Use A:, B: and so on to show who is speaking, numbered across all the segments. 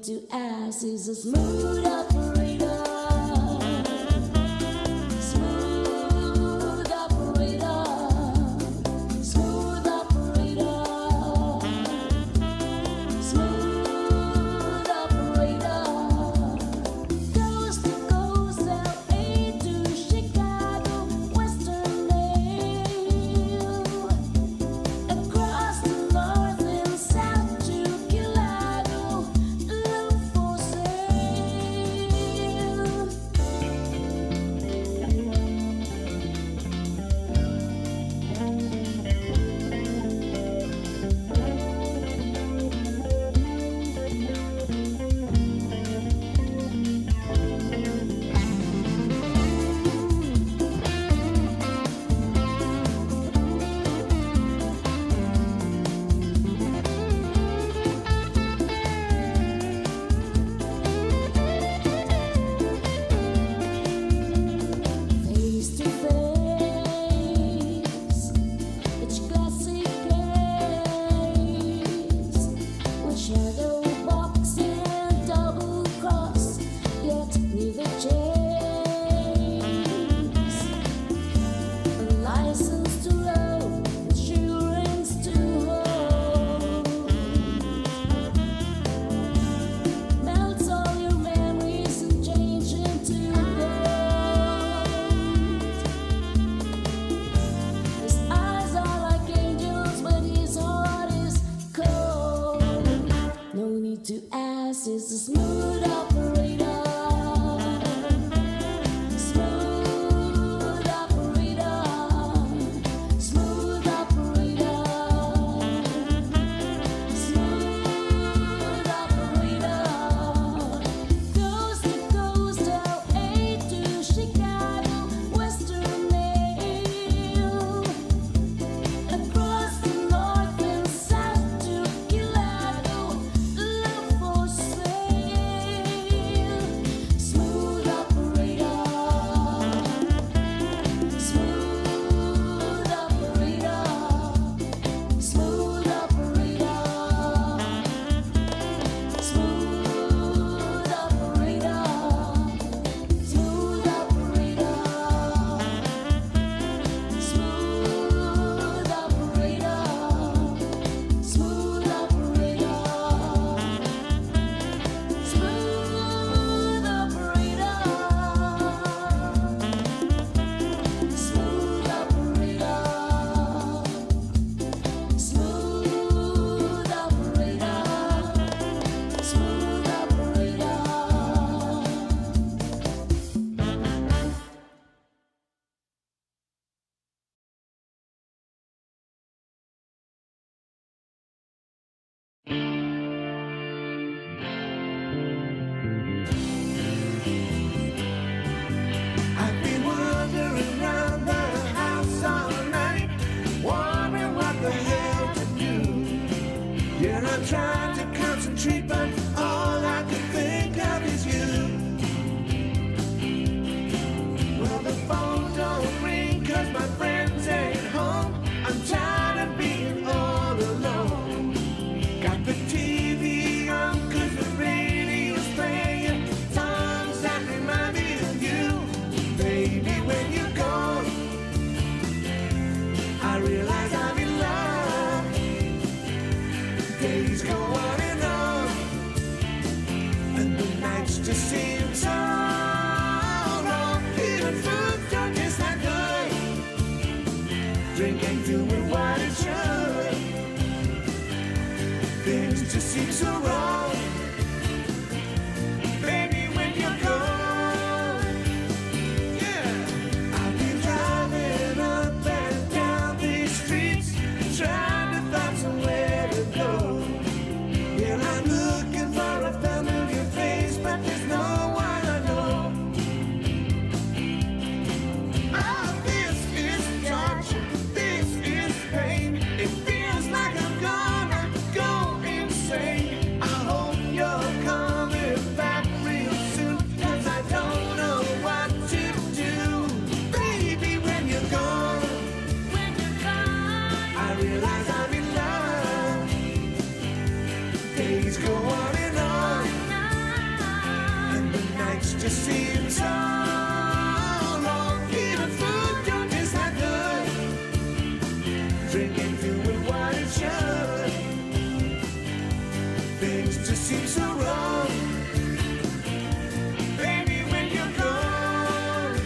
A: to ask is a smooth operator. Smooth operator. Smooth operator. Smooth operator. Coast to coast, LA to Chicago, Western Mail. Across the north and south to Gilado, love for sale. Face to face, it's classic case with shadow box and double cross, yet neither chase. A license to love, insurance to hold, melts all your memories and change into gold. His eyes are like angels, but his heart is cold. No need to ask, it's a smooth operator. Smooth operator. Smooth operator. Smooth operator. Coast to coast, LA to Chicago, Western Mail. Across the north and south to Gilado, love for sale. Smooth operator. Smooth operator. Smooth operator. Smooth operator. Smooth operator. Smooth operator. Smooth operator. Smooth operator. Smooth operator. Smooth operator. Smooth operator.
B: I've been wandering around the house all night, wondering what the hell to do. Yeah, I'm trying to concentrate, but all I can think of is you. Well, the phone don't ring 'cause my friends ain't home. I'm tired of being all alone. Got the TV on 'cause the radio's playing songs that remind me of you. Baby, when you're gone, I realize I'm in love. Days go on, and the nights just seem so long. Even food don't taste that good. Drink ain't doing what it should. Things just seem so wrong. Baby, when you're gone, yeah. I've been driving up and down these streets, trying to find somewhere to go. Yeah, I'm looking for a familiar face, but there's no one I know. Oh, this is torture, this is pain. It feels like I'm gonna go insane. I hope seems so wrong. Baby, when you're gone.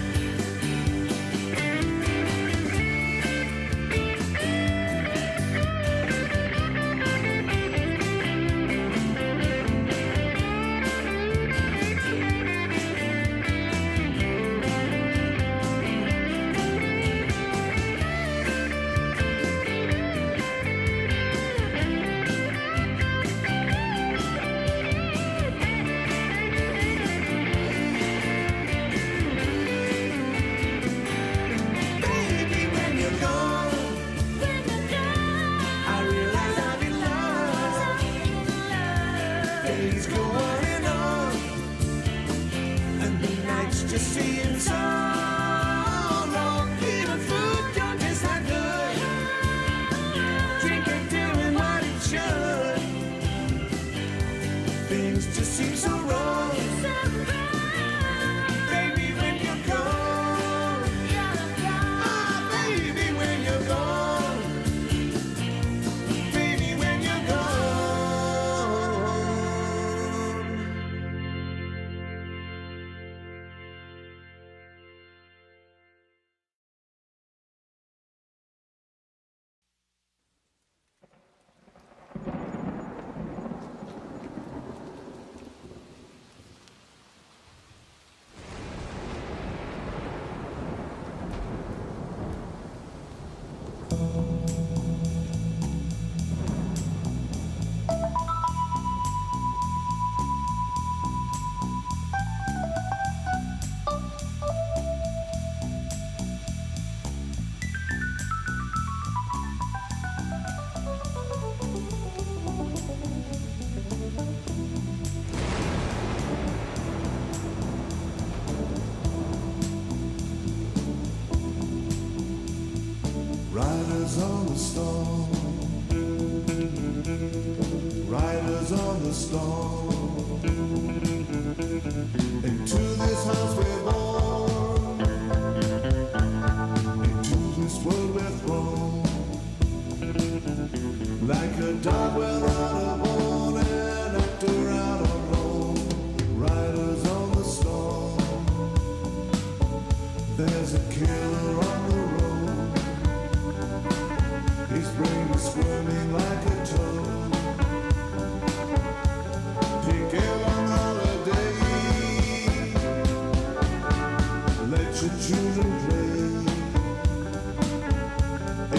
B: Baby, when you're gone, I realize I've been lost. Days go on, and the nights just seem so long. Even food don't taste that good. Drinking, doing what it should. Things just seem so wrong. Baby, when you're gone. Ah, baby, when you're gone. Baby, when you're gone. Riders on the storm, riders on the storm. Into this house we're born, into this world we're thrown. Like a dog without a bone, an actor out on loan. Riders on the storm, there's a killer on the road. His brain is squirming like a toad. Take a long holiday, let your children play.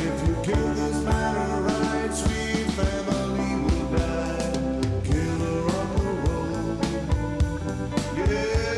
B: If you kill this man right, sweet family will die. Killer on the road, yeah.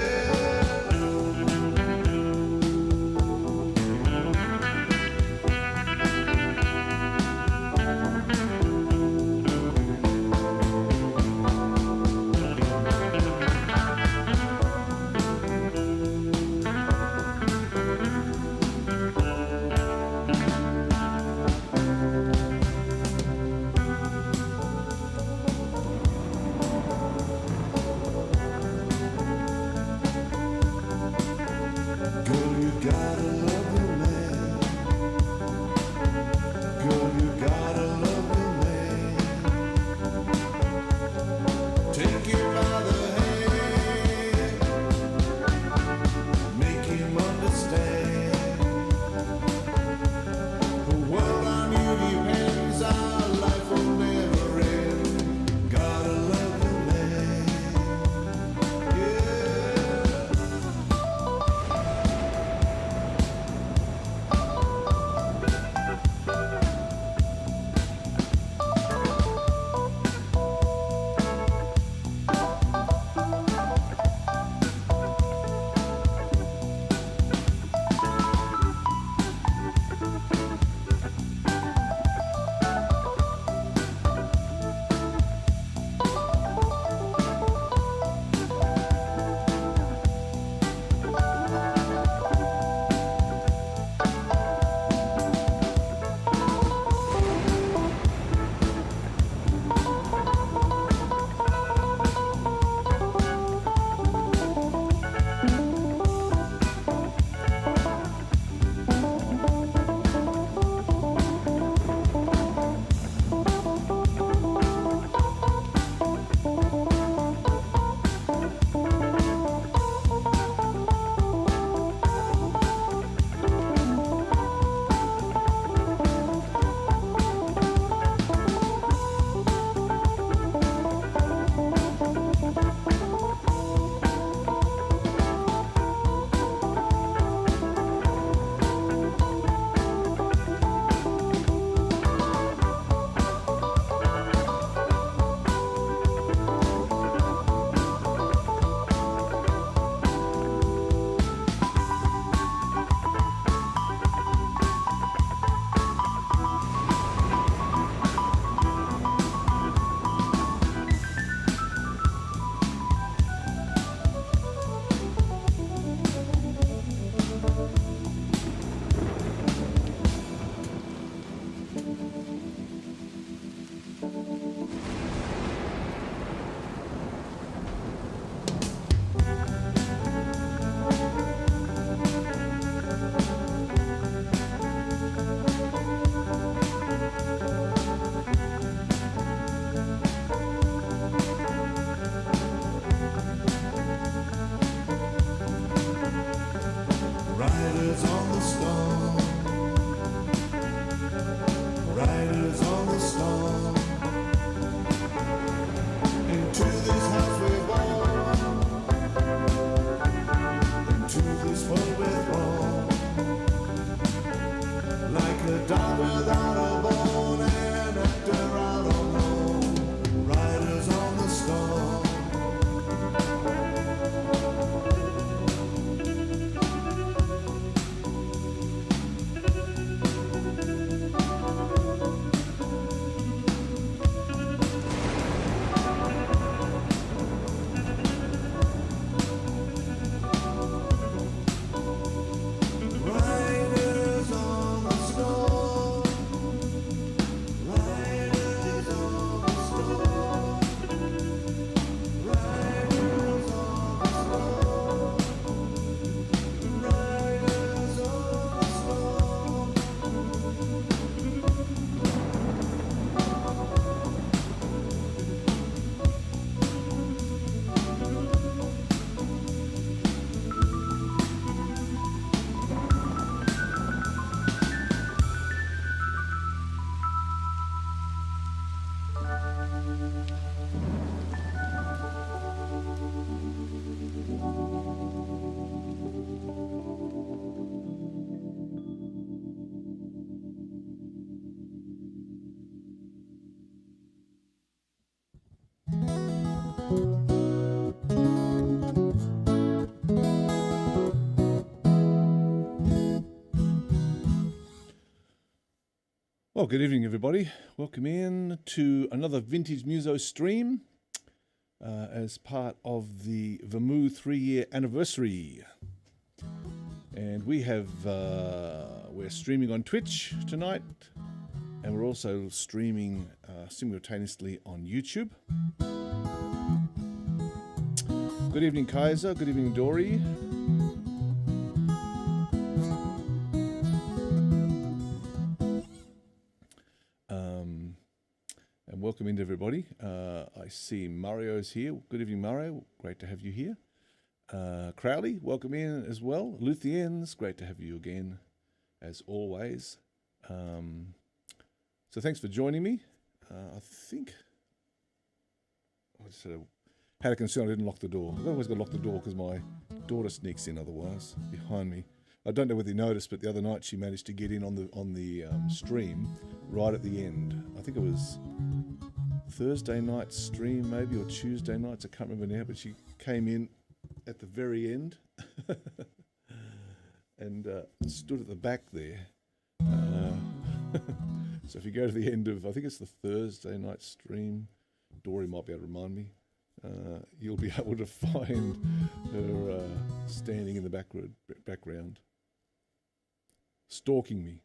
C: Well, good evening, everybody. Welcome in to another VintageMuso stream as part of the VMU 3-year anniversary. And we're streaming on Twitch tonight, and we're also streaming simultaneously on YouTube. Good evening, Kaiser. Good evening, Dory. And welcome in, everybody. I see Mario's here. Good evening, Mario. Great to have you here. Crowley, welcome in as well. Luthiens, great to have you again, as always. So thanks for joining me. I think I just had a concern I didn't lock the door. I've always got to lock the door because my daughter sneaks in otherwise behind me. I don't know whether you noticed, but the other night she managed to get in on the stream right at the end. I think it was Thursday night stream maybe, or Tuesday nights, I can't remember now, but she came in at the very end and stood at the back there. So if you go to the end of, I think it's the Thursday night stream, Dory might be able to remind me, you'll be able to find her standing in the background. Stalking me.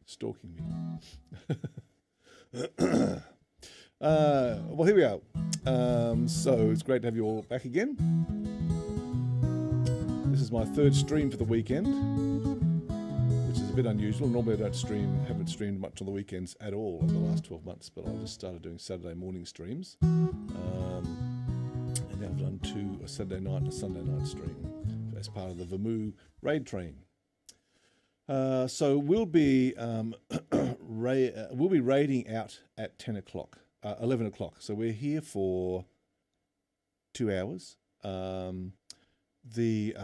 C: Well, here we are. So it's great to have you all back again. This is my third stream for the weekend, which is a bit unusual. Normally I haven't streamed much on the weekends at all over the last 12 months, but I just started doing Saturday morning streams. And now I've done a Saturday night and a Sunday night stream as part of the VMU raid train. So we'll be raiding out at 11 o'clock. So we're here for 2 hours. The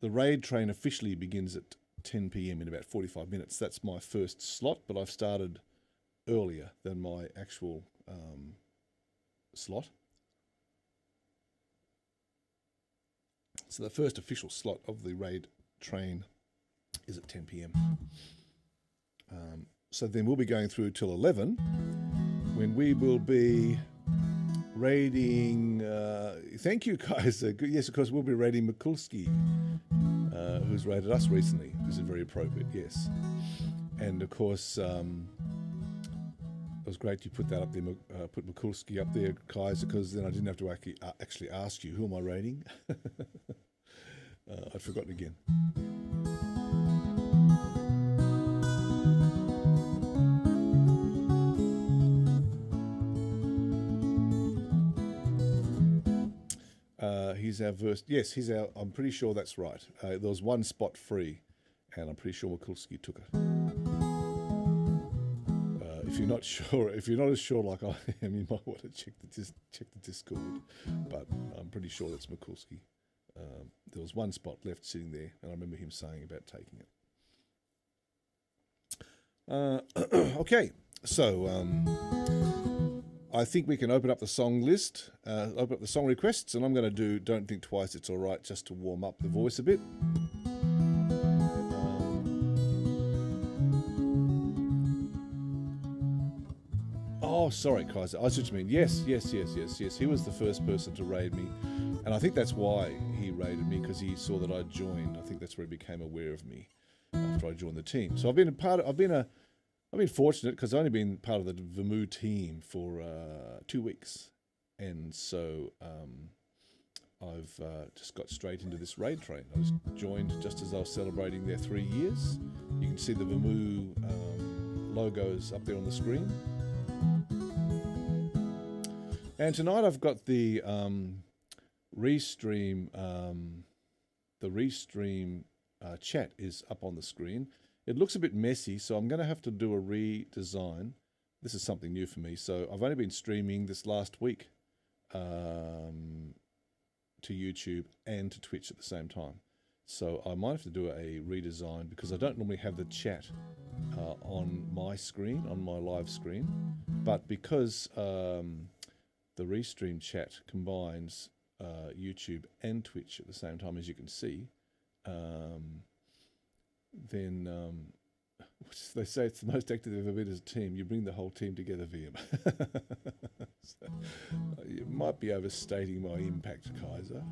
C: raid train officially begins at 10 p.m. in about 45 minutes. That's my first slot, but I've started earlier than my actual slot. So the first official slot of the raid train is at 10 p.m. So then we'll be going through till 11, when we will be raiding. Thank you, guys. Yes, of course, we'll be raiding Mikulski, who's raided us recently. This is very appropriate. Yes, and of course, it was great you put that up there. Put Mikulski up there, Kaiser, because then I didn't have to actually ask you who am I raiding. I'd forgotten again. He's our verse. Yes, he's our. I'm pretty sure that's right. There was one spot free, and I'm pretty sure Mikulski took it. If you're not sure, if you're not as sure like I am, you might want to check the Discord. But I'm pretty sure that's Mikulski. There was one spot left sitting there, and I remember him saying about taking it. Okay, so I think we can open up the song list, open up the song requests, and I'm going to do Don't Think Twice, It's Alright, just to warm up the voice a bit. Oh, sorry, Kaiser. I see what you mean. Yes. He was the first person to raid me, and I think that's why he raided me, because he saw that I joined. I think that's where he became aware of me after I joined the team. So I've been fortunate, because I've only been part of the VMU team for 2 weeks, and so I've just got straight into this raid train. I was joined just as I was celebrating their 3 years. You can see the VMU logos up there on the screen. And tonight I've got the restream. The restream chat is up on the screen. It looks a bit messy, so I'm going to have to do a redesign. This is something new for me. So I've only been streaming this last week to YouTube and to Twitch at the same time. So I might have to do a redesign, because I don't normally have the chat on my screen, on my live screen. But because the Restream chat combines YouTube and Twitch at the same time, as you can see, then they say it's the most active they've ever been as a team. You bring the whole team together, VM. So, you might be overstating my impact, Kaiser,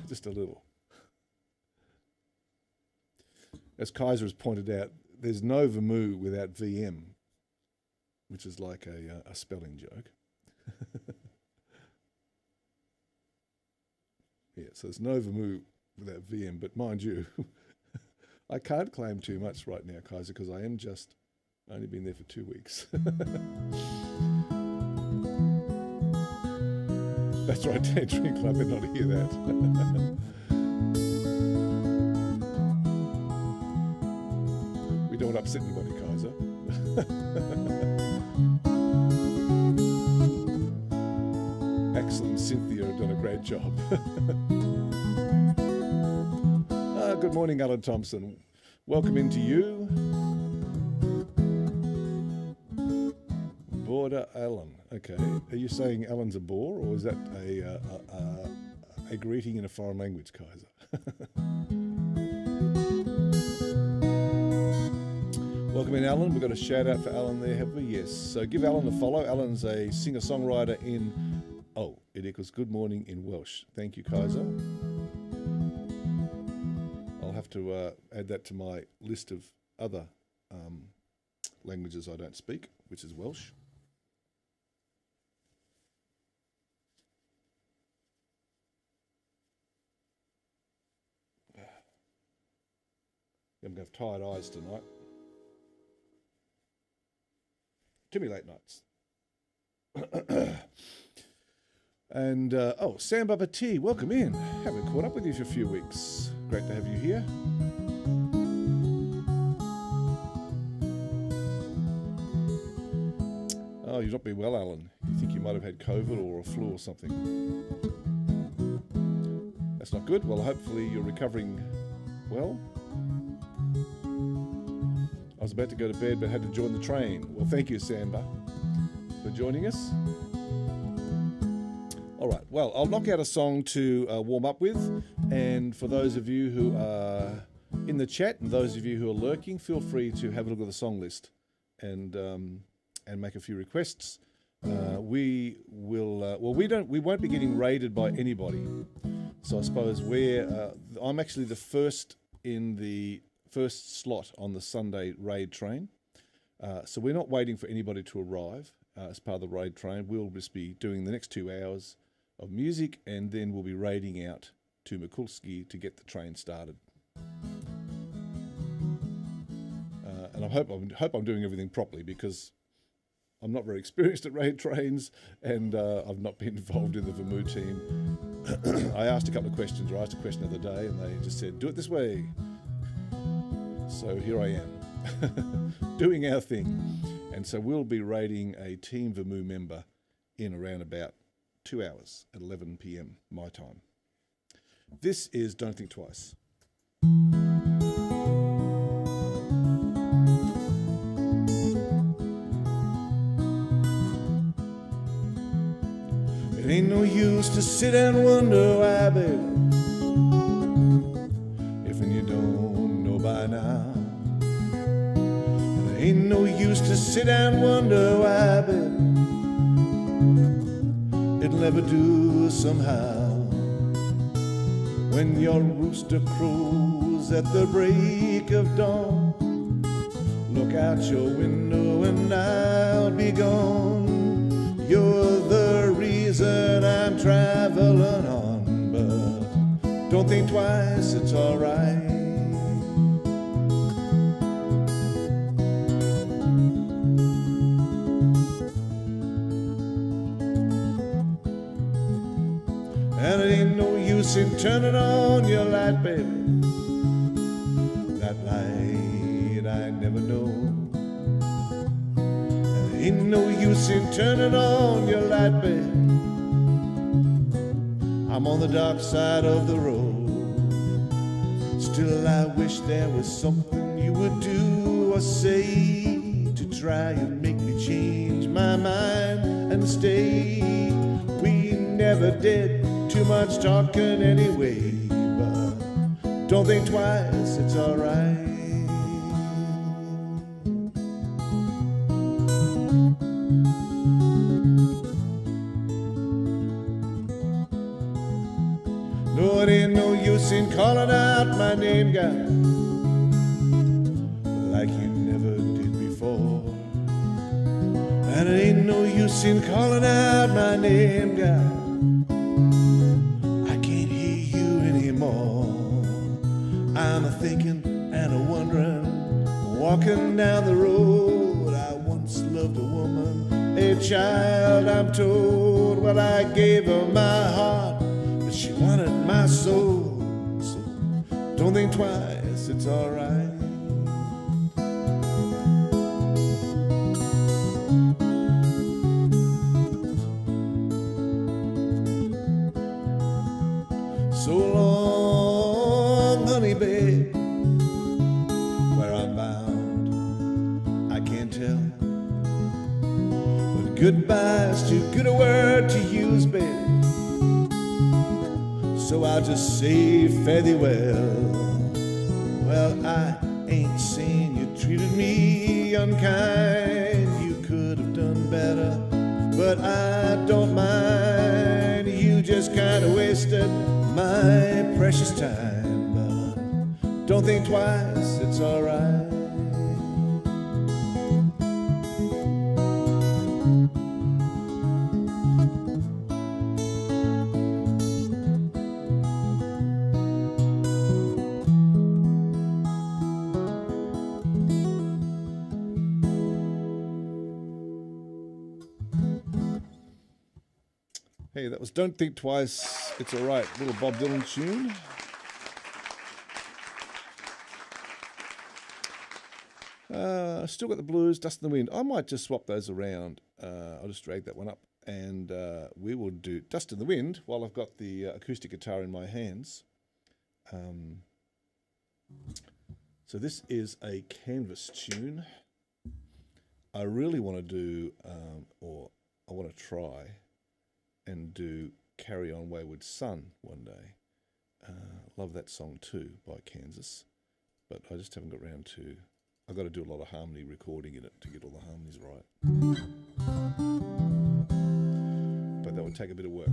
C: just a little. As Kaiser has pointed out, there's no VMU without VM, which is like a spelling joke. Yeah, so there's no VMU without VM, but mind you, I can't claim too much right now, Kaiser, because I am just only been there for 2 weeks. That's right, Tangerine Club, I did not hear that. We don't want to upset anybody, Kaiser. Axel and Cynthia have done a great job. Good morning, Alan Thompson. Welcome into you. Border Alan. Okay. Are you saying Alan's a bore, or is that a greeting in a foreign language, Kaiser? Welcome in, Alan. We've got a shout out for Alan there, have we? Yes. So give Alan a follow. Alan's a singer-songwriter in... Oh, it equals good morning in Welsh. Thank you, Kaiser. I'll have to add that to my list of other languages I don't speak, which is Welsh. I'm going to have tired eyes tonight. Too many late nights. And, Sam Baba T, welcome in. Haven't caught up with you for a few weeks. Great to have you here. Oh, you've not been well, Alan. You think you might have had COVID or a flu or something. That's not good. Well, hopefully you're recovering well. I was about to go to bed but had to join the train. Well, thank you, Samba, for joining us. All right, well, I'll knock out a song to warm up with. And for those of you who are in the chat and those of you who are lurking, feel free to have a look at the song list and make a few requests. We won't be getting raided by anybody. So I suppose I'm actually the first in the first slot on the Sunday raid train. So we're not waiting for anybody to arrive as part of the raid train. We'll just be doing the next 2 hours of music, and then we'll be raiding out to Mikulski to get the train started. And I hope I'm doing everything properly, because I'm not very experienced at raid trains, and I've not been involved in the VMU team. I asked a couple of questions, or asked a question the other day, and they just said, do it this way. So here I am, doing our thing. And so we'll be raiding a Team VMU member in around about 2 hours at 11 p.m. my time. This is Don't Think Twice. It ain't no use to sit and wonder why, baby, if you don't know by now. It ain't no use to sit and wonder why, baby, it'll never do somehow. When your rooster crows at the break of dawn, look out your window and I'll be gone. You're the reason I'm traveling on, but don't think twice, it's alright. And it ain't no use in turning on your light, baby. That light I never know. And it ain't no use in turning on your light, baby. I'm on the dark side of the road. Still I wish there was something you would do or say to try and make me change my mind and stay. We never did too much talking anyway. But don't think twice, it's alright. No, it ain't no use in calling out my name, gal, like you never did before. And it ain't no use in calling out my name, gal, I can't hear you anymore. I'm a thinking and a wondering, walking down the road. I once loved a woman, a child, I'm told. Well, I gave her my heart, but she wanted my soul. So don't think twice, it's alright. So long, honey, babe, where I'm bound, I can't tell. But goodbye's too good a word to use, babe. So I'll just say fare thee well. Well, I ain't saying you treated me unkind. You could have done better, but I don't mind. You just kind of wasted my precious time. But don't think twice, it's alright. Hey, that was Don't Think Twice, It's Alright, little Bob Dylan tune. Still got the blues, Dust in the Wind. I might just swap those around. I'll just drag that one up and we will do Dust in the Wind while I've got the acoustic guitar in my hands. So this is a Canvas tune. I really want to do, or I want to try and do Carry On Wayward Son one day. Love that song too by Kansas, but I just haven't got around to, I've got to do a lot of harmony recording in it to get all the harmonies right. But that would take a bit of work.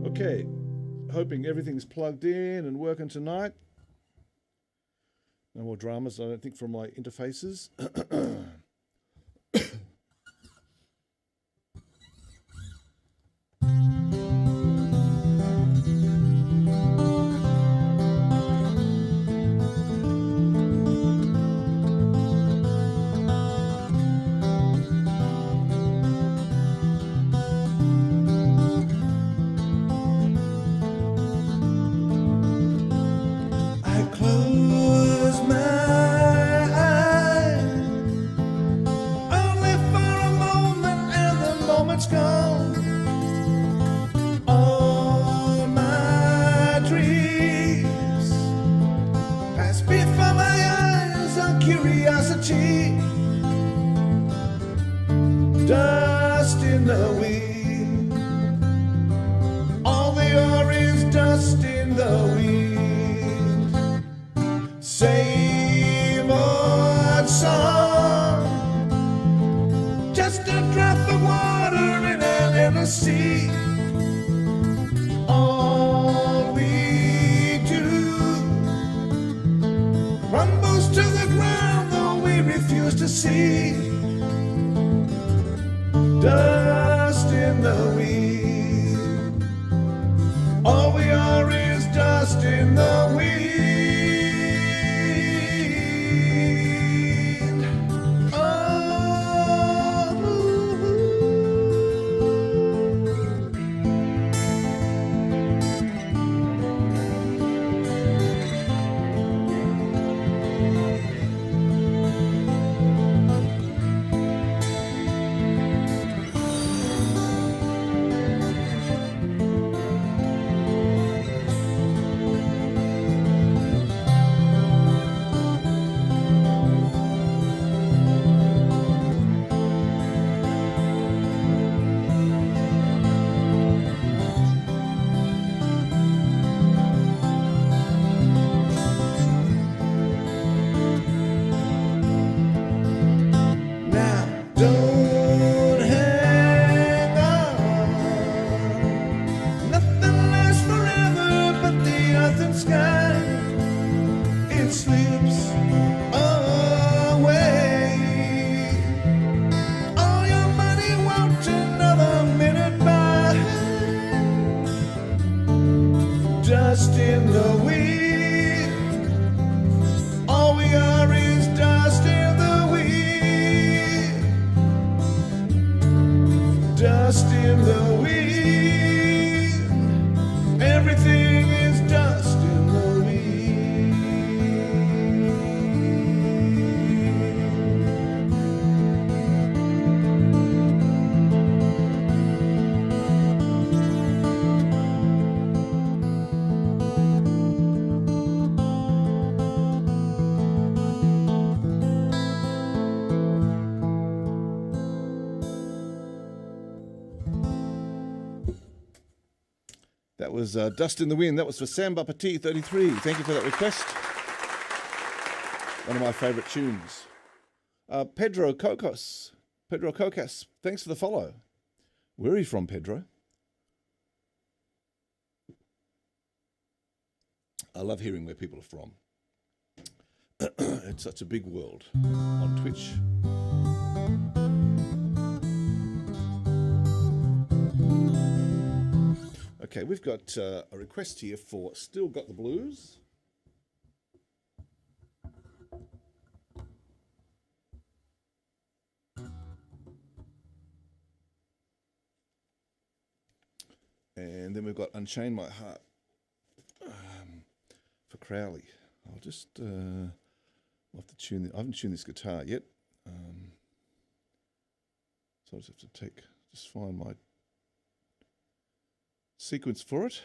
C: Okay, hoping everything's plugged in and working tonight. No more dramas, I don't think, from my interfaces. Dust in the wind. All they are is dust in the wind. Same old song, just a drop of water in a little sea. All we do crumbles to the ground, though we refuse to see. Dust in the wind. All we are is dust in the wind.
B: dust in the wind. All we are is dust in the wind. Dust in the wind. Everything is dust in the wind.
C: That was Dust in the Wind. That was for Samba Petit 33. Thank you for that request. One of my favourite tunes. Pedro Cocas, thanks for the follow. Where are you from, Pedro? I love hearing where people are from. It's such a big world on Twitch. Okay, we've got a request here for Still Got the Blues. And then we've got Unchain My Heart for Crowley. I'll just I'll have to tune. I haven't tuned this guitar yet, so I just have to just find my sequence for it.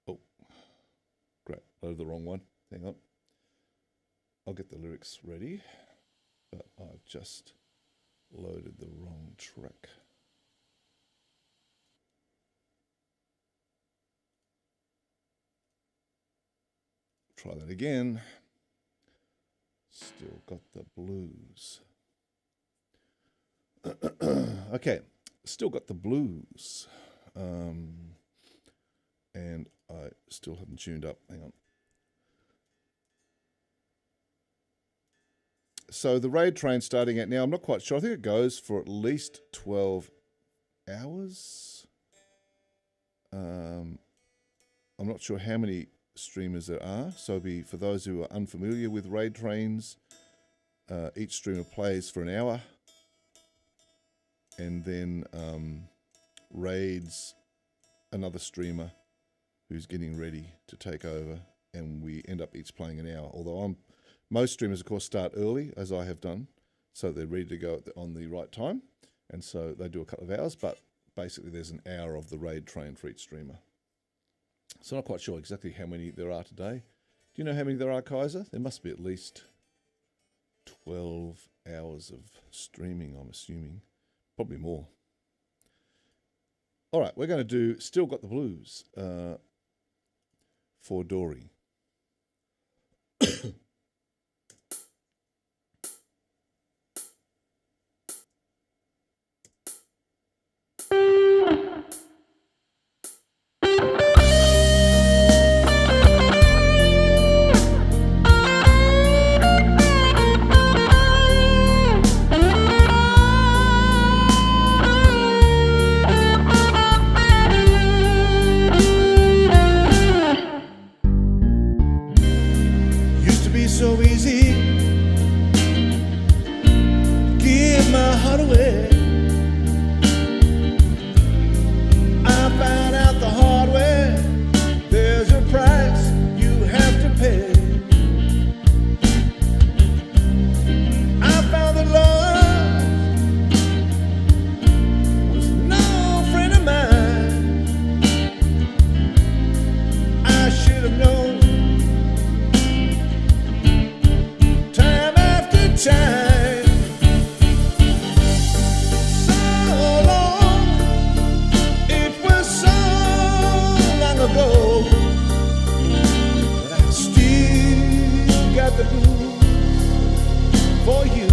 C: Oh, great! Loaded the wrong one. Hang on. I'll get the lyrics ready, but I've just loaded the wrong track. Try that again. Still Got the Blues. Okay, Still Got the Blues. And I still haven't tuned up. Hang on. So the raid train starting at now, I'm not quite sure. I think it goes for at least 12 hours. I'm not sure how many streamers there are. So for those who are unfamiliar with raid trains, each streamer plays for an hour and then raids another streamer who's getting ready to take over, and we end up each playing an hour. Although most streamers, of course, start early, as I have done, so they're ready to go on the right time, and so they do a couple of hours, but basically there's an hour of the raid train for each streamer. So I'm not quite sure exactly how many there are today. Do you know how many there are, Kaiser? There must be at least 12 hours of streaming, I'm assuming. Probably more. All right, we're going to do Still Got the Blues for Dory.
B: So easy to give my heart away. I found out the hard way, there's a price you have to pay. I found that love was no friend of mine. I should have known time. So long, it was so long ago, but I still got the blues for you.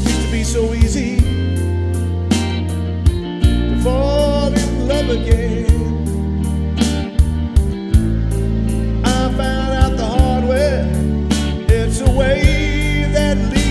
B: Used to be so easy to fall in love again. Found out the hard way, it's a way that leads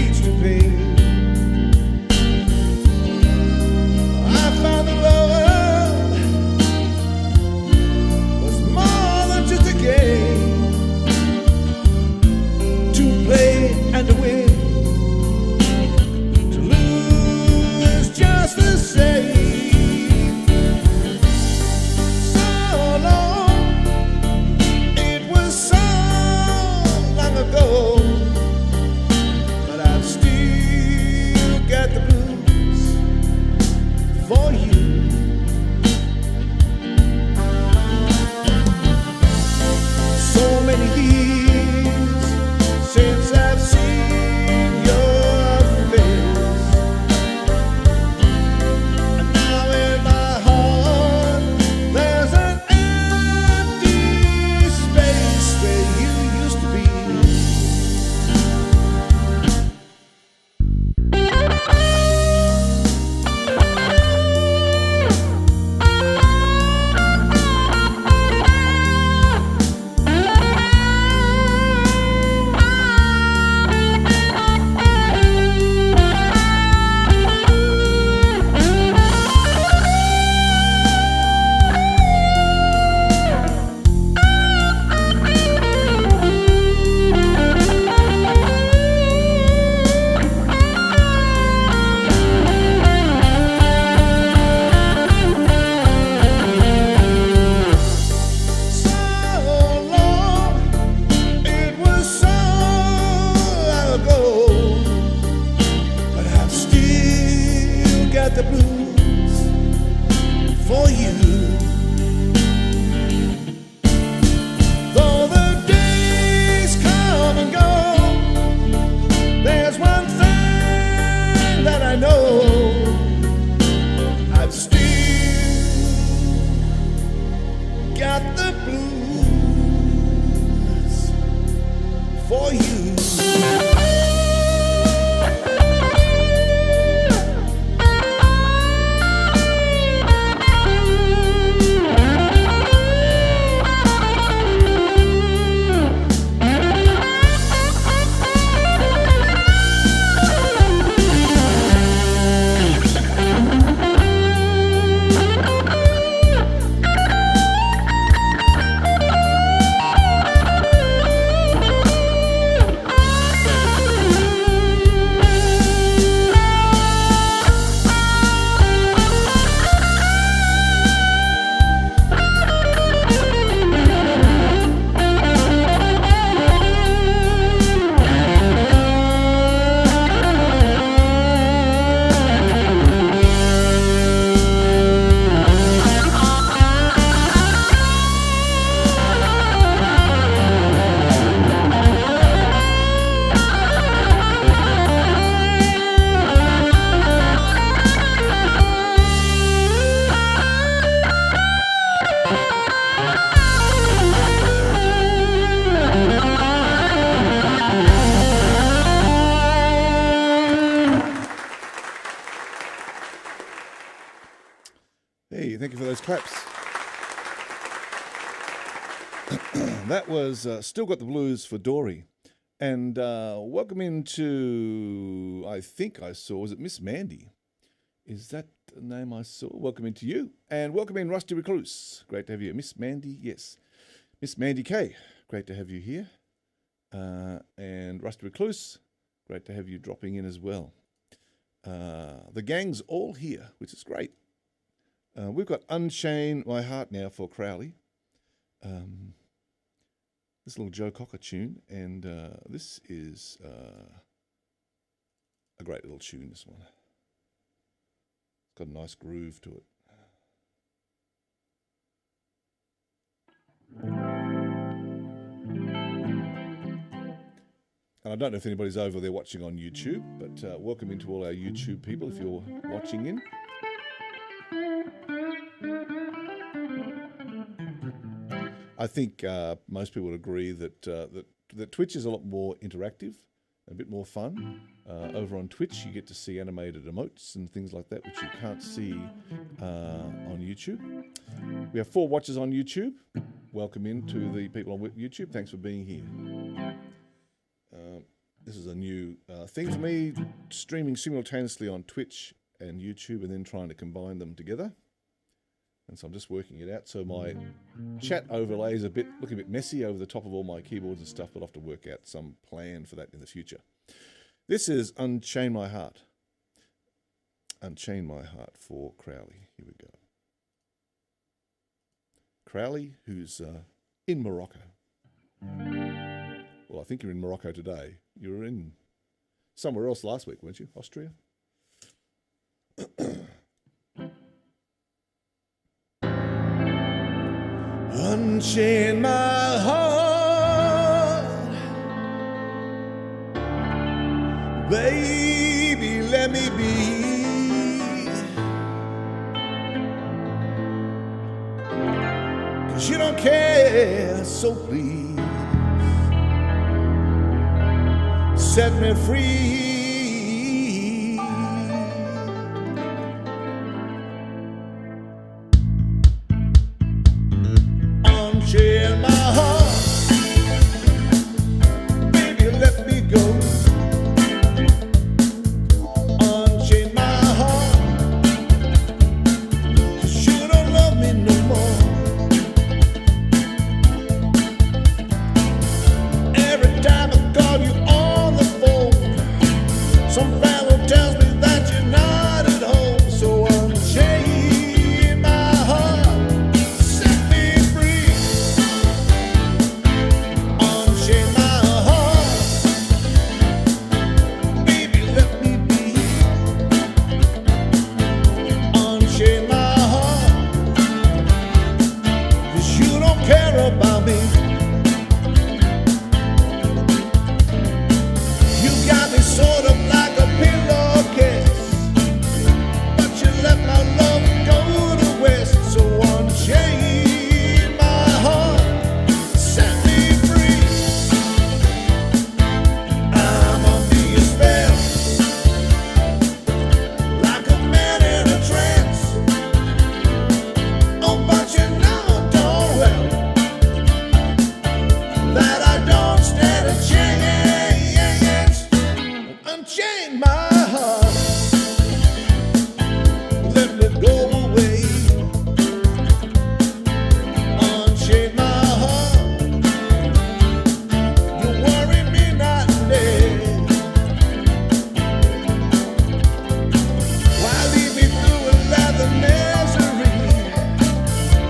C: you. Thank you for those claps. That was Still Got the Blues for Dory. And welcome into, I think I saw, was it Miss Mandy? Is that the name I saw? Welcome into you. And welcome in Rusty Recluse. Great to have you. Miss Mandy, yes. Miss Mandy K, great to have you here. And Rusty Recluse, great to have you dropping in as well. The gang's all here, which is great. We've got Unchain My Heart now for Crowley. This little Joe Cocker tune, and this is a great little tune, this one. It's got a nice groove to it. And I don't know if anybody's over there watching on YouTube, but welcome into all our YouTube people if you're watching in. I think most people would agree that that Twitch is a lot more interactive, a bit more fun. Over on Twitch, you get to see animated emotes and things like that, which you can't see on YouTube. We have 4 watchers on YouTube. Welcome in to the people on YouTube. Thanks for being here. This is a new thing for me, streaming simultaneously on Twitch and YouTube and then trying to combine them together. And so I'm just working it out. So my chat overlay is looking a bit messy over the top of all my keyboards and stuff, but I'll have to work out some plan for that in the future. This is Unchain My Heart. Unchain My Heart for Crowley. Here we go. Crowley, who's in Morocco. Well, I think you're in Morocco today. You were in somewhere else last week, weren't you? Austria? Unchain my heart, baby, let me be. 'Cause you don't care, so please set me free. Unchain my heart, baby, let me go. Unchain my heart, 'cause you don't love me no more. Every time I call you on the phone, some fellow tells me that you're not at home. So unchain my heart, set me free. Unchain my heart, baby, let me be. Unchain my heart, 'cause you don't care about me. You got me sort of like a pillowcase, but you let my love go to waste. So unchain my heart, set me free. I'm under your spell, like a man in a trance. Oh, but you know darn well that I don't stand a chance. Unchain my heart, let me go away. Unchain my heart, you worry me not today. Why leave me through a leather misery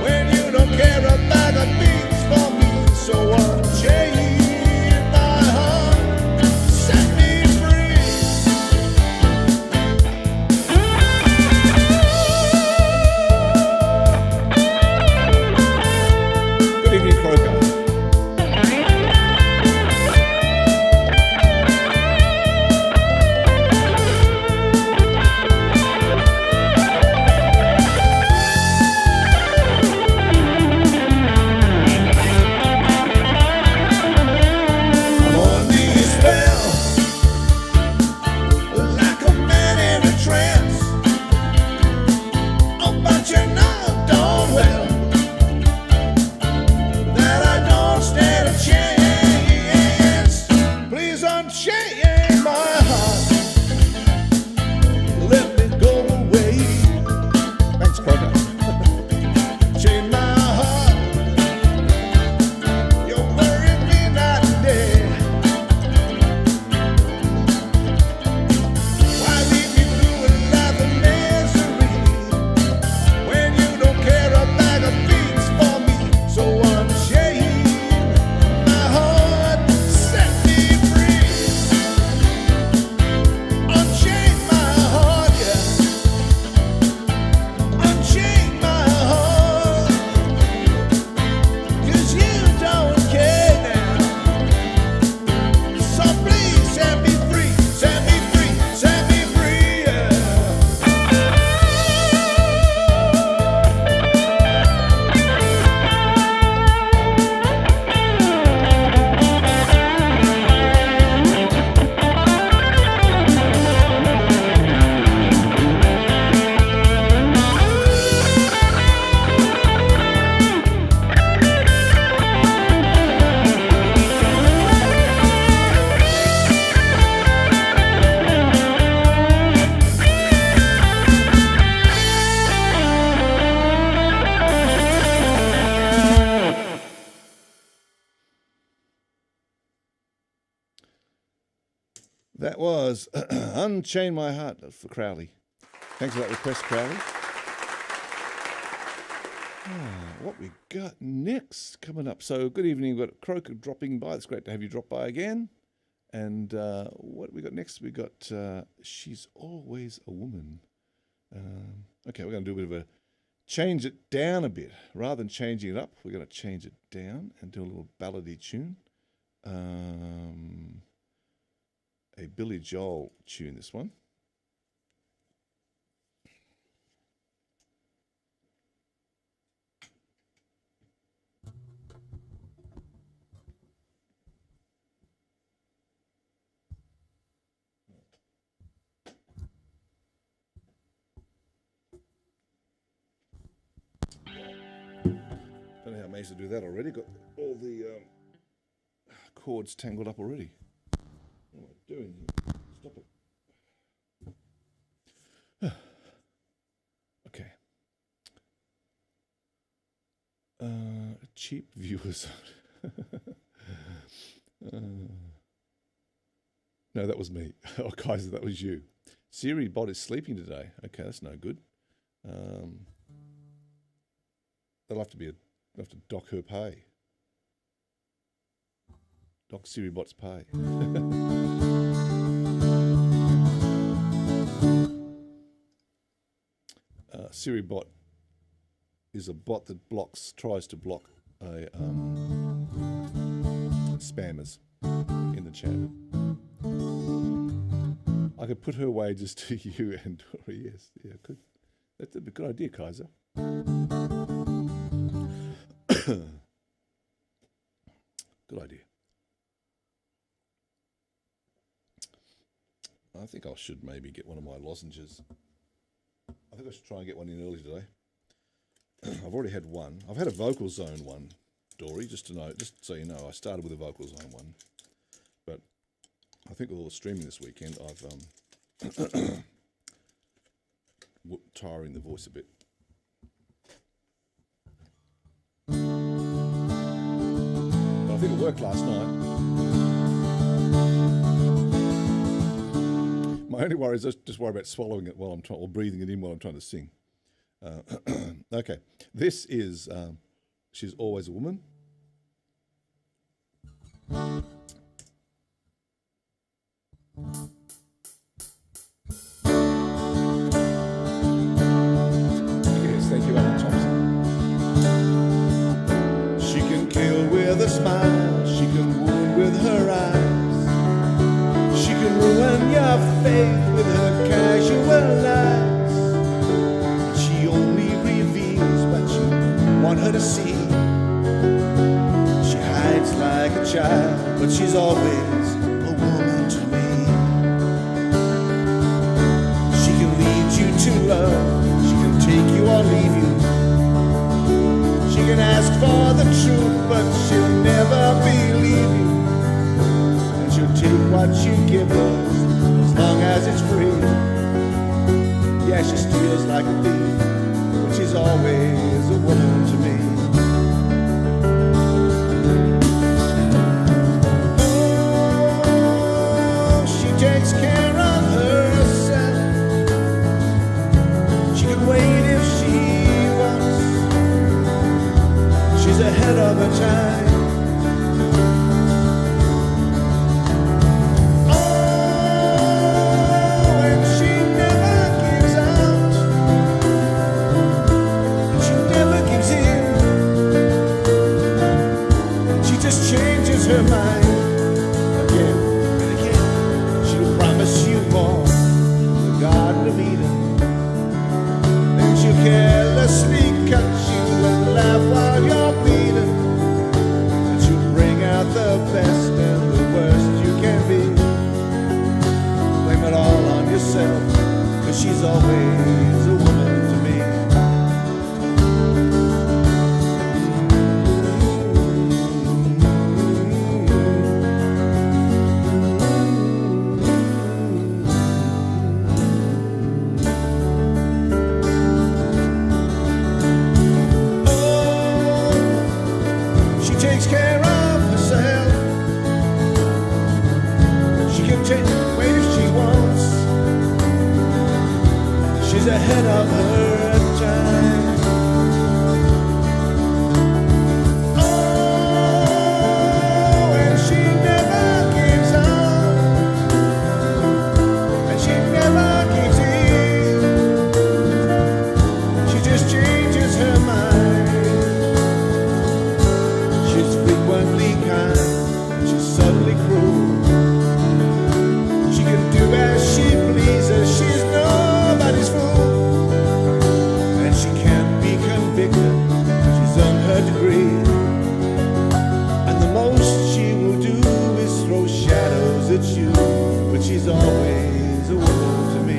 C: when you don't care about a beats for me? So unchain my heart, set me free. That was Unchain My Heart for Crowley. Thanks for that request, Crowley. What we got next coming up. So good evening. We've got Croker dropping by. It's great to have you drop by again. And what we got next? We got She's Always a Woman. Okay, we're going to do a bit of a change it down a bit. Rather than changing it up, we're going to change it down and do a little ballady tune. A Billy Joel tune, this one. Don't know how I managed to do that already. Got all the chords tangled up already. What am I doing here? Stop it. Okay. Cheap viewers. No, that was me. Oh, Kaiser, that was you. Siri bot is sleeping today. Okay, that's no good. They'll have to dock her pay. Dock Siri bot's pay. Siri bot is a bot that tries to block spammers in the chat. I could put her wages to you and Dory. Yes, yeah, I could. That's a good idea, Kaiser. Good idea. I think I should maybe get one of my lozenges. I think I should try and get one in early today. I've already had one. I've had a Vocal Zone one, Dory, just so you know. I started with a Vocal Zone one. But I think with all the streaming this weekend, I've tiring the voice a bit. But I think it worked last night. My only worry is just worry about swallowing it while I'm trying, or breathing it in while I'm trying to sing. Okay, this is She's Always a Woman. Yes, thank you, Alan Thompson. She can kill with a smile, she can wound with her eyes, she can ruin your faith with her casual lies. She only reveals what you want her to see. She hides like a child, but she's always a woman to me. She can lead you to love, she can take you or leave you. She can ask for the truth, but she'll never believe you. And she'll take what you give her, as long as it's free. Yeah, she steals like a thief, but she's always a woman to me. Oh, she takes care of herself. She can wait if she wants. She's ahead of her time. Her mind again and again. She'll promise you more, the Garden of Eden. Then she'll carelessly cut you and laugh while you're bleeding. And she'll bring out the best and the worst you can be. Blame it all on yourself, 'cause she's always a woman to me. Takes care of herself. She can wait ahead of her time. Oh, and she never gives up, and she never gives in. She just changes her mind. She's frequently kind, she's suddenly cruel. She can do as she pleases, she's nobody's fool. And she can't be convicted, she's earned her degree. And the most she will do is throw shadows at you, but she's always a woman to me.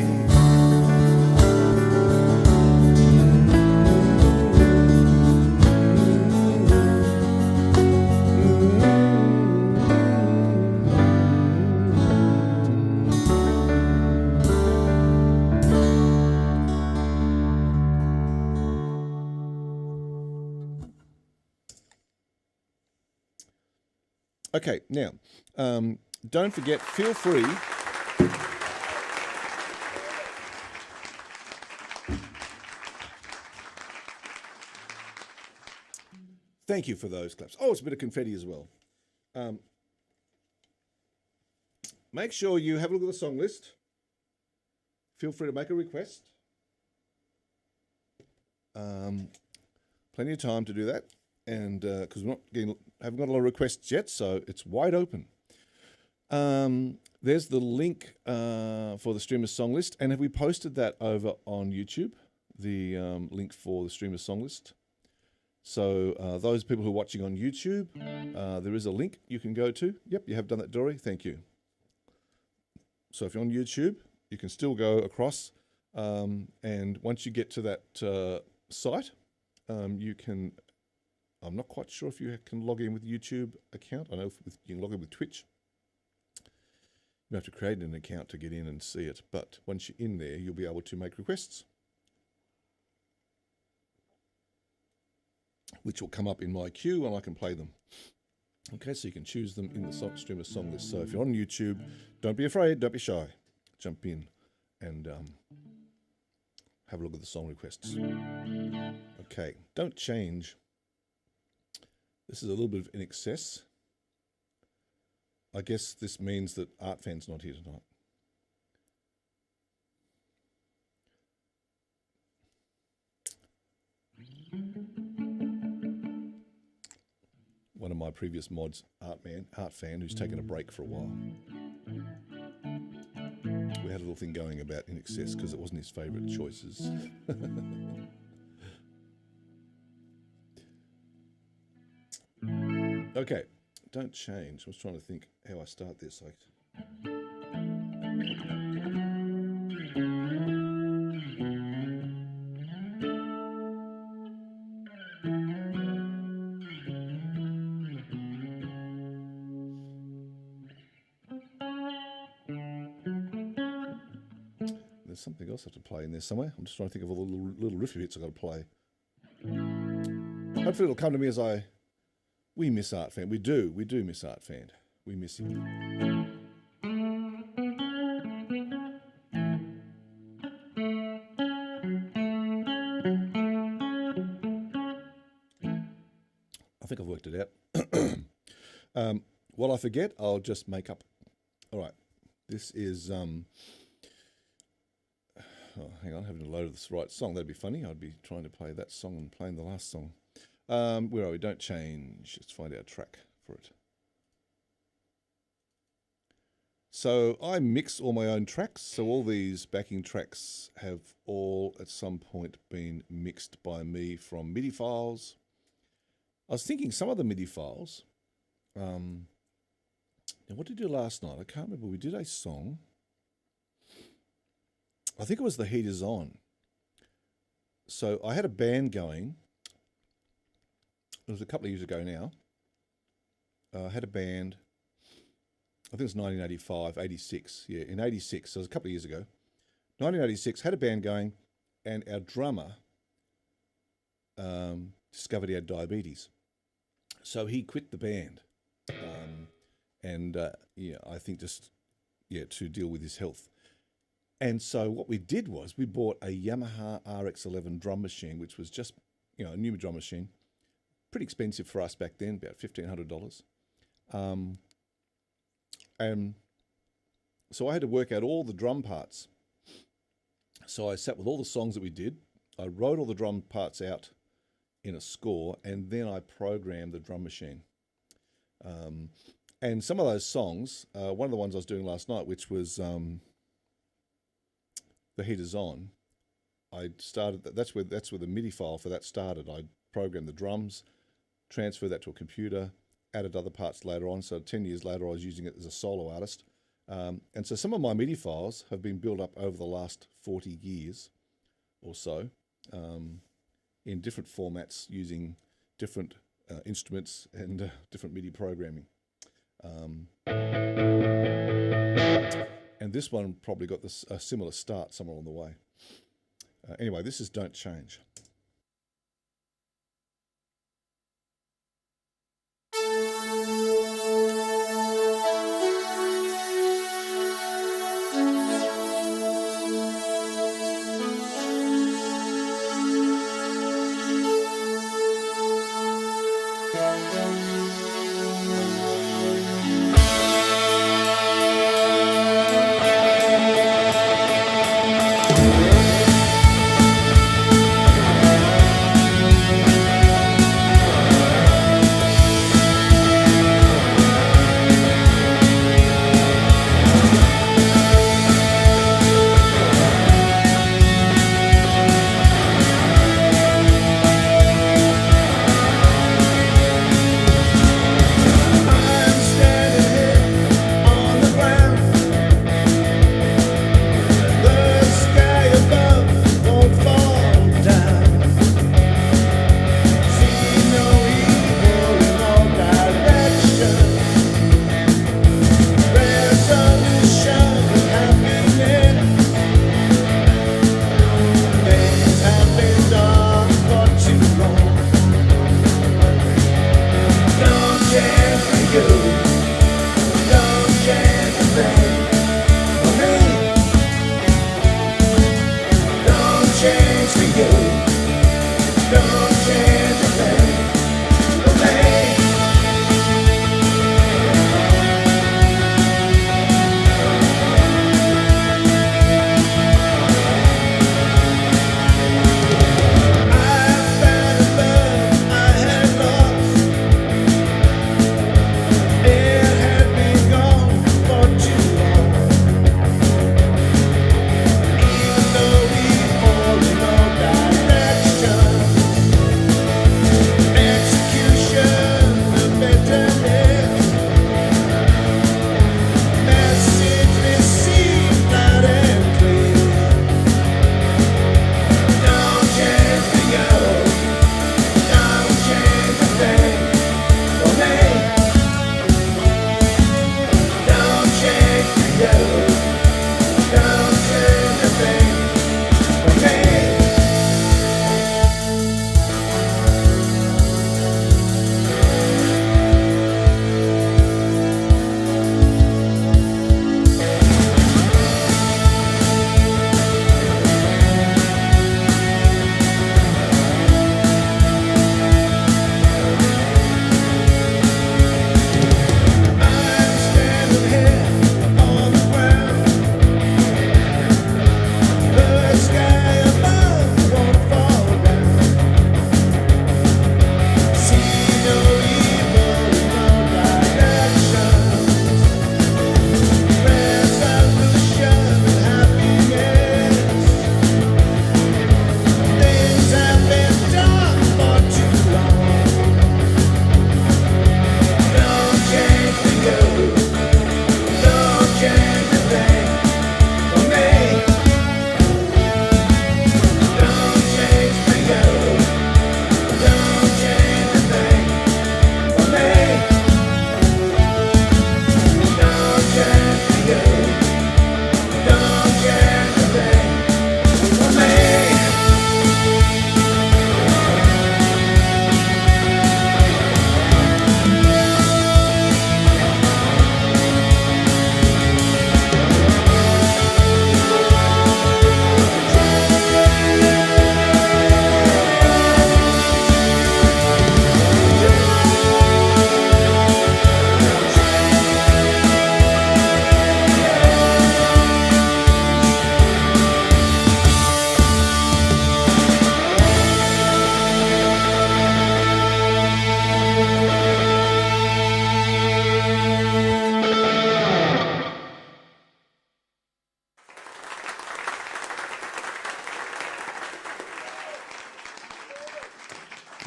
C: Okay, now, don't forget, feel free. Thank you for those claps. Oh, it's a bit of confetti as well. Make sure you have a look at the song list. Feel free to make a request. Plenty of time to do that. And because haven't got a lot of requests yet, so it's wide open. There's the link for the Streamer Song List, and have we posted that over on YouTube? The link for the Streamer Song List. So those people who are watching on YouTube, there is a link you can go to. Yep, you have done that, Dory. Thank you. So if you're on YouTube, you can still go across, and once you get to that site, you can. I'm not quite sure if you can log in with the YouTube account. I know you can log in with Twitch. You have to create an account to get in and see it. But once you're in there, you'll be able to make requests, which will come up in my queue and I can play them. Okay, so you can choose them in the Streamer Song List. So if you're on YouTube, don't be afraid, don't be shy. Jump in and have a look at the song requests. Okay, don't change. This is a little bit of In Excess. I guess this means that Art Fan's not here tonight. One of my previous mods, Art Fan, who's taken a break for a while. We had a little thing going about In Excess because it wasn't his favourite choices. Okay, don't change. I was trying to think how I start this. There's something else I have to play in there somewhere. I'm just trying to think of all the little riffy bits I've got to play. Hopefully it'll come to me as we miss Art Fan. We do miss Art Fan. We miss him. I think I've worked it out. While I forget, I'll just make up. All right. This is... Oh, hang on, I haven't loaded this right song. That'd be funny. I'd be trying to play that song and playing the last song. Where are we? Don't change. Let's find our track for it. So I mix all my own tracks. So all these backing tracks have all at some point been mixed by me from MIDI files. I was thinking some of the MIDI files. Now what did we do last night? I can't remember. We did a song. I think it was The Heat Is On. So I had a band going. It was a couple of years ago now. I had a band. I think it was 1985, 86. Yeah, in 86. So it was a couple of years ago. 1986, had a band going, and our drummer discovered he had diabetes. So he quit the band. I think to deal with his health. And so what we did was we bought a Yamaha RX-11 drum machine, which was just, a new drum machine. Pretty expensive for us back then, about $1,500. And so I had to work out all the drum parts. So I sat with all the songs that we did. I wrote all the drum parts out in a score, and then I programmed the drum machine. And some of those songs, one of the ones I was doing last night, which was The Heat Is On, I started, that's where the MIDI file for that started. I programmed the drums, transferred that to a computer, added other parts later on. So 10 years later, I was using it as a solo artist. And so some of my MIDI files have been built up over the last 40 years or so in different formats using different instruments and different MIDI programming. And this one probably got a similar start somewhere along the way. Anyway, this is Don't Change.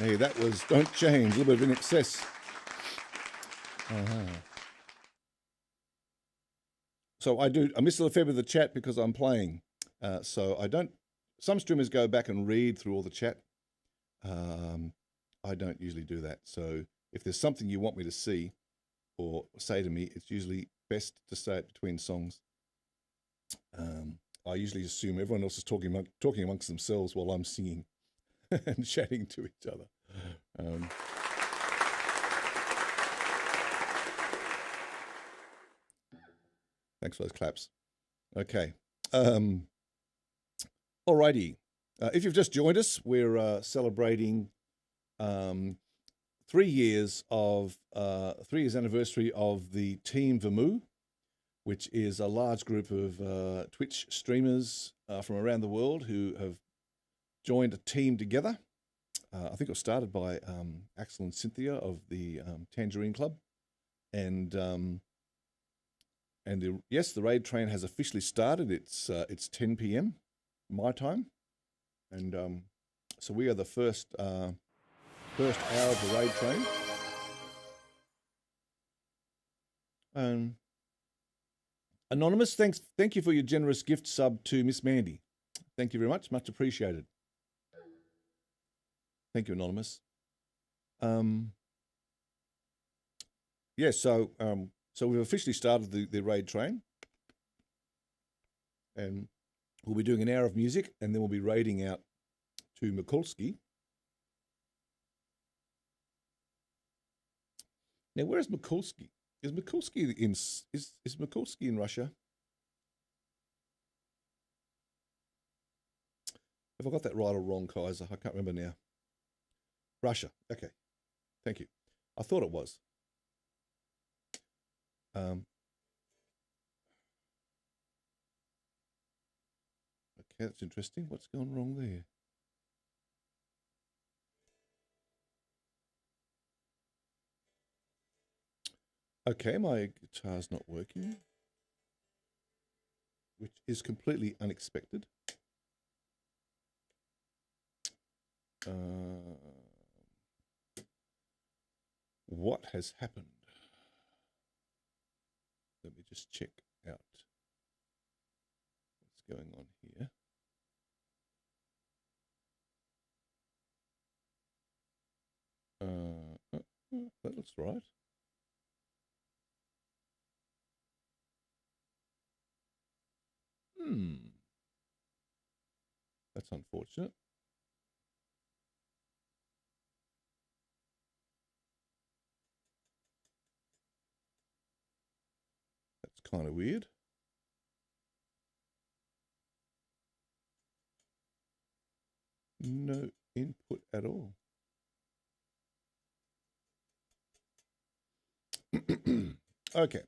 C: Hey, that was Don't Change, a little bit of In Excess. So I miss a fair bit of the chat because I'm playing. So I don't, some streamers go back and read through all the chat. I don't usually do that. So if there's something you want me to see or say to me, it's usually best to say it between songs. I usually assume everyone else is talking amongst themselves while I'm singing and chatting to each other. Thanks for those claps. Okay. Alrighty. If you've just joined us, we're celebrating 3 years anniversary of the Team Vermoo, which is a large group of Twitch streamers from around the world who have joined a team together. I think it was started by Axel and Cynthia of the Tangerine Club, and yes, the raid train has officially started. It's 10 p.m. my time, and so we are the first hour of the raid train. Anonymous, thank you for your generous gift sub to Miss Mandy. Thank you very much appreciated. Thank you, Anonymous. Yeah, so we've officially started the raid train, and we'll be doing an hour of music, and then we'll be raiding out to Mikulski. Now, where is Mikulski? Is Mikulski in Russia? Have I got that right or wrong, Kaiser? I can't remember now. Russia. Okay. Thank you. I thought it was. Okay, that's interesting. What's gone wrong there? Okay, my guitar's not working, which is completely unexpected. What has happened? Let me just check out what's going on here. That looks right. That's unfortunate. That's kind of weird. No input at all. Okay.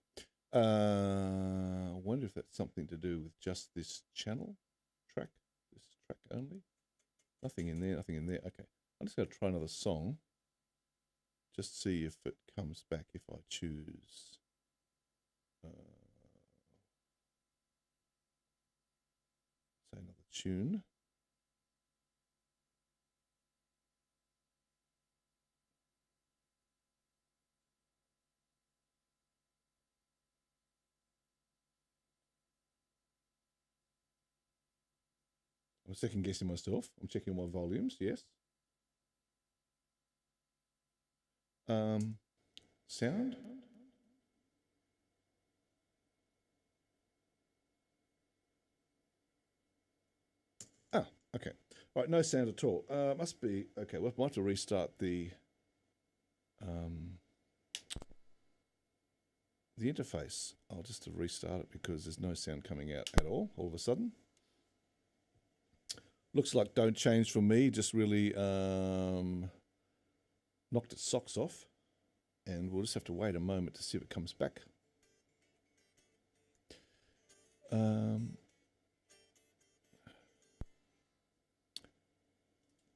C: I wonder if that's something to do with just this channel track, this track only. Nothing in there, nothing in there. Okay. I'm just going to try another song. Just see if it comes back if I choose. Say another tune. I'm second guessing myself. I'm checking my volumes. Yes. Sound. Oh, okay. All right, no sound at all. Must be okay. We'll have to restart the interface. I'll just restart it because there's no sound coming out at all of a sudden. Looks like Don't Change for me just really knocked its socks off, and we'll just have to wait a moment to see if it comes back.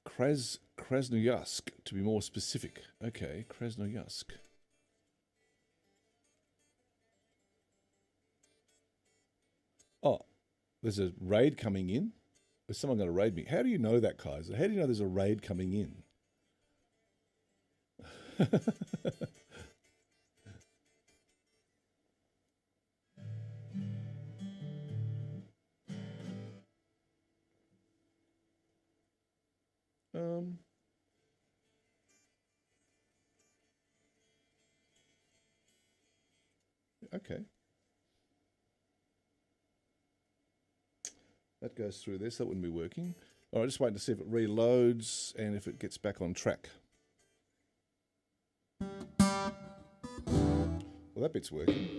C: Krasnoyarsk, to be more specific. Okay, Krasnoyarsk. Oh, there's a raid coming in. Is someone going to raid me? How do you know that, Kaiser? How do you know there's a raid coming in? Okay. That goes through this. That wouldn't be working. All right, just waiting to see if it reloads and if it gets back on track. Well, that bit's working.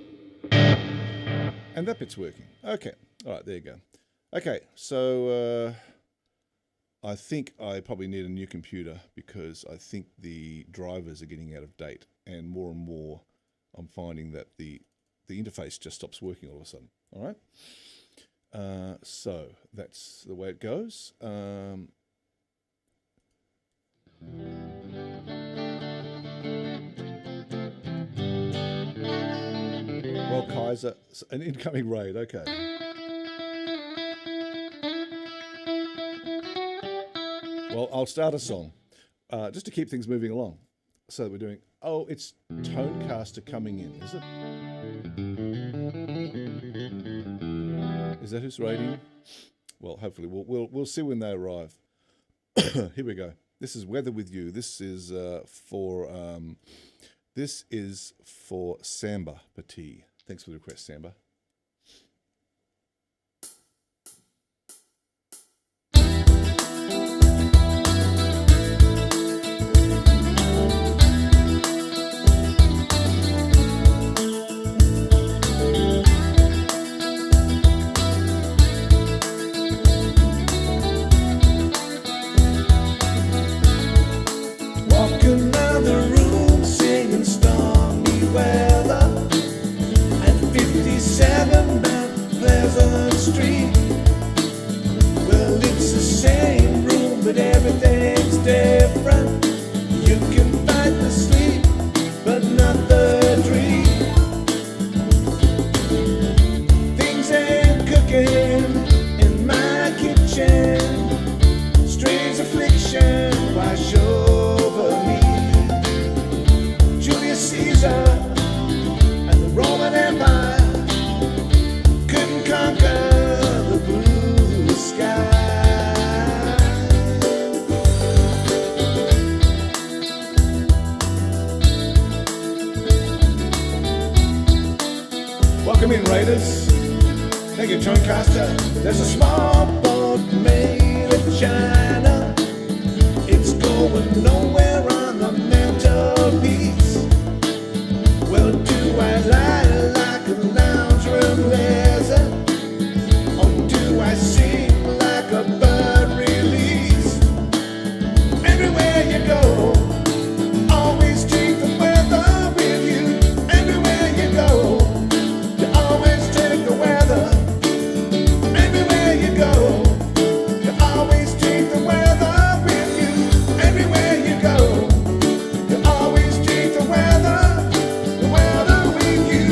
C: And that bit's working. Okay. All right, there you go. Okay, so I think I probably need a new computer because I think the drivers are getting out of date, and more I'm finding that the interface just stops working all of a sudden. All right. So that's the way it goes. Well, Kaiser, an incoming raid. Okay. Well, I'll start a song just to keep things moving along. So we're doing. Oh, it's Tonecaster coming in, is it? Is that who's raiding? Well, hopefully we'll see when they arrive. Here we go. This is Weather with You. This is for Samba Petit. Thanks for the request, Samba.
B: Walking around the room singing stormy weather at 57 Mount Pleasant Street. Well, it's the same room, but everything's different. You can fight the sleep, but not the dream. Things ain't cooking in my kitchen. Strange affliction wash over me. Julius Caesar and the Roman Empire couldn't conquer the blue sky. Welcome in, Raiders. Thank you, Tonecaster. There's a small boat made of China. It's going nowhere on the mantelpiece. Well, do I lie like a lounge room lizard? Or do I sing like a bird released? Everywhere you go, always take the weather with you. Everywhere you go, you always take the weather. Everywhere you go, you always take the weather with you. Everywhere you go, you always take the weather with you.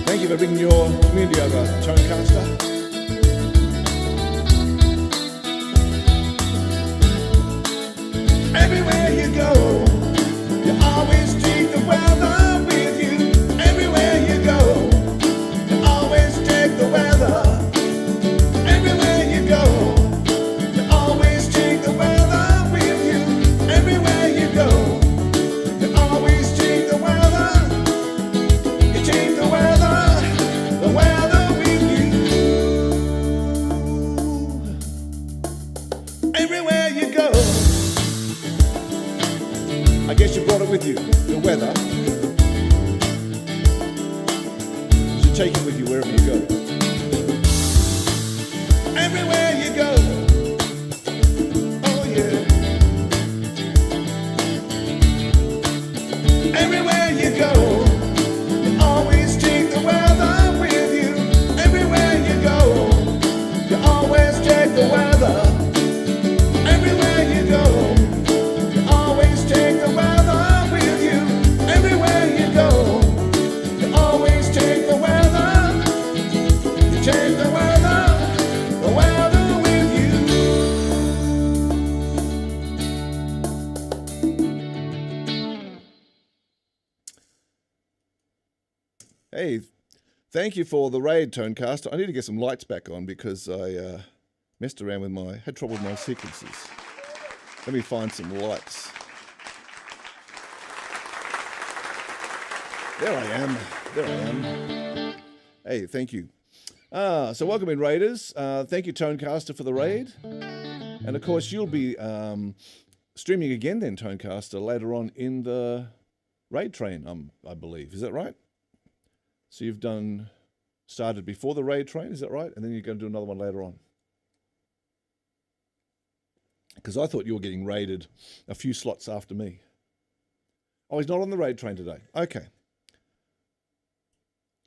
C: Thank you for bringing your community over, Tonecaster.
B: Everywhere you go, you always take the weather with you. Everywhere you go, you always take the weather. Everywhere you go, you always take the weather with you. Everywhere you go, you always take the weather. You take the weather with you. Everywhere you go.
C: I guess you brought it with you, the weather. You should take it with you wherever you go.
B: Everywhere you go, oh yeah. Everywhere you go, you always take the weather with you. Everywhere you go, you always take the weather. Everywhere you go, you always take the weather with you. Everywhere you go, you always take the weather.
C: Hey, thank you for the raid, Tonecaster. I need to get some lights back on because I messed around with had trouble with my sequences. Let me find some lights. There I am. There I am. Hey, thank you. So welcome in, Raiders. Thank you, Tonecaster, for the raid. And of course, you'll be streaming again then, Tonecaster, later on in the raid train, I believe. Is that right? So you've started before the raid train, is that right? And then you're going to do another one later on. Because I thought you were getting raided a few slots after me. Oh, he's not on the raid train today. Okay.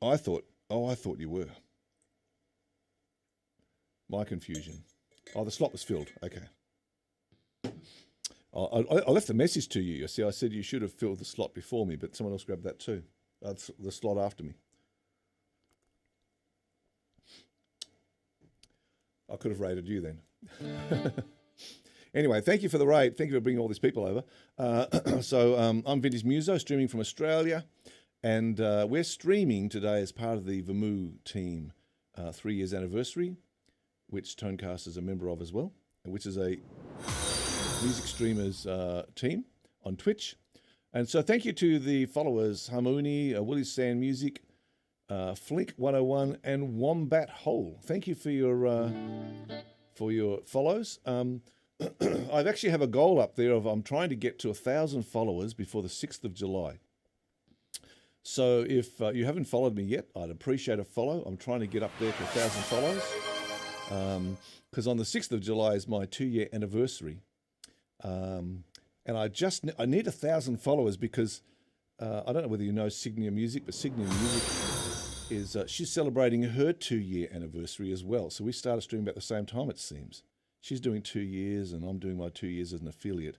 C: I thought you were. My confusion. Oh, the slot was filled. Okay. I left a message to you. You see, I said you should have filled the slot before me, but someone else grabbed that too. The slot after me. I could have raided you then. Anyway, thank you for the raid. Thank you for bringing all these people over. I'm VintageMuso, streaming from Australia. And we're streaming today as part of the VintageMuso team 3 years anniversary, which Tonecast is a member of as well, which is a music streamers team on Twitch. And so thank you to the followers, Harmony, Willie Sand Music, Flink 101, and Wombat Hole. Thank you for your follows. I actually have a goal up there of I'm trying to get to 1,000 followers before the 6th of July. So if you haven't followed me yet, I'd appreciate a follow. I'm trying to get up there to 1,000 follows because on the 6th of July is my 2-year anniversary. And I need 1,000 followers because I don't know whether you know Signia Music, but Signia Music is she's celebrating her 2-year anniversary as well. So we started streaming about the same time, it seems. She's doing 2 years and I'm doing my 2 years as an affiliate.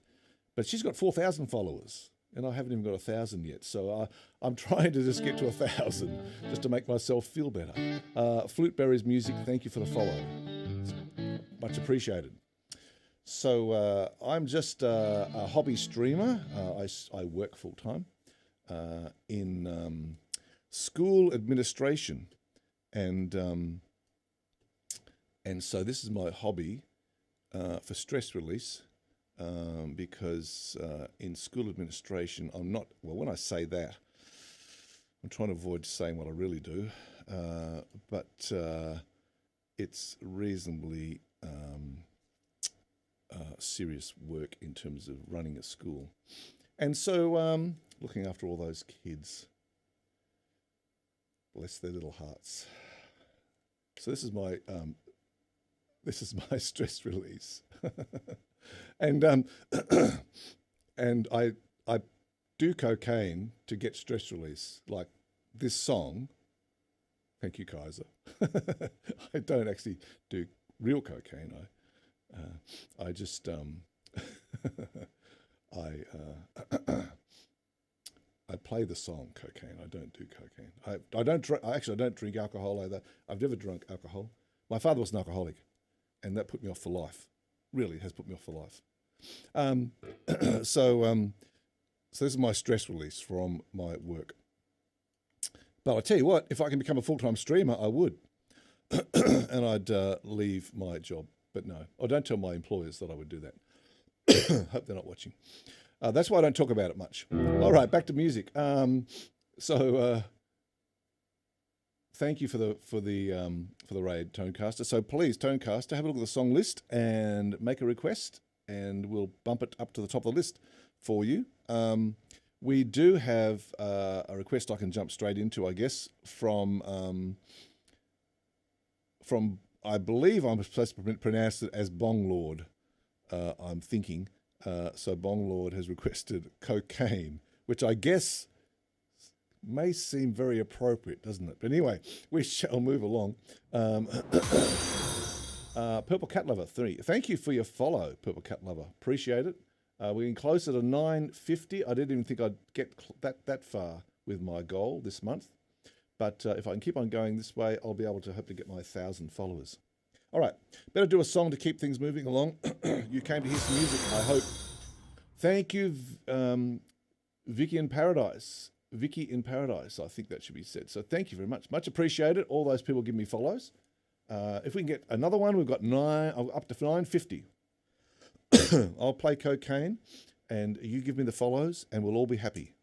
C: But she's got 4,000 followers and I haven't even got 1,000 yet. So I'm trying to just get to 1,000 just to make myself feel better. Fluteberries Music, thank you for the follow. It's much appreciated. So I'm just a hobby streamer. I work full-time in school administration. And so this is my hobby for stress release because in school administration, I'm not, well, when I say that, I'm trying to avoid saying what I really do, but it's reasonably serious work in terms of running a school. And so looking after all those kids, bless their little hearts. So this is my stress release. And and I do cocaine to get stress release, like this song. Thank you, Kaiser. I don't actually do real cocaine. I just I play the song cocaine. I don't do cocaine. I don't drink alcohol either. I've never drunk alcohol. My father was an alcoholic, and that put me off for life. Really has put me off for life. So this is my stress release from my work. But I tell you what, if I can become a full-time streamer, I would, and I'd leave my job. But no, I don't tell my employers that I would do that. Hope they're not watching. That's why I don't talk about it much. All right, back to music. Thank you for the raid, Tonecaster. So please, Tonecaster, have a look at the song list and make a request, and we'll bump it up to the top of the list for you. We do have a request I can jump straight into, I guess, from I believe I'm supposed to pronounce it as Bong Lord. I'm thinking. So Bong Lord has requested cocaine, which I guess may seem very appropriate, doesn't it? But anyway, we shall move along. Purple Cat Lover 3. Thank you for your follow, Purple Cat Lover. Appreciate it. We're getting closer to 950. I didn't even think I'd get that far with my goal this month. But if I can keep on going this way, I'll be able to hope to get my 1,000 followers. All right, better do a song to keep things moving along. You came to hear some music, I hope. Thank you, Vicky in Paradise. Vicky in Paradise. I think that should be said. So thank you very much. Much appreciated. All those people give me follows. If we can get another one, we've got up to 950. I'll play cocaine and you give me the follows and we'll all be happy.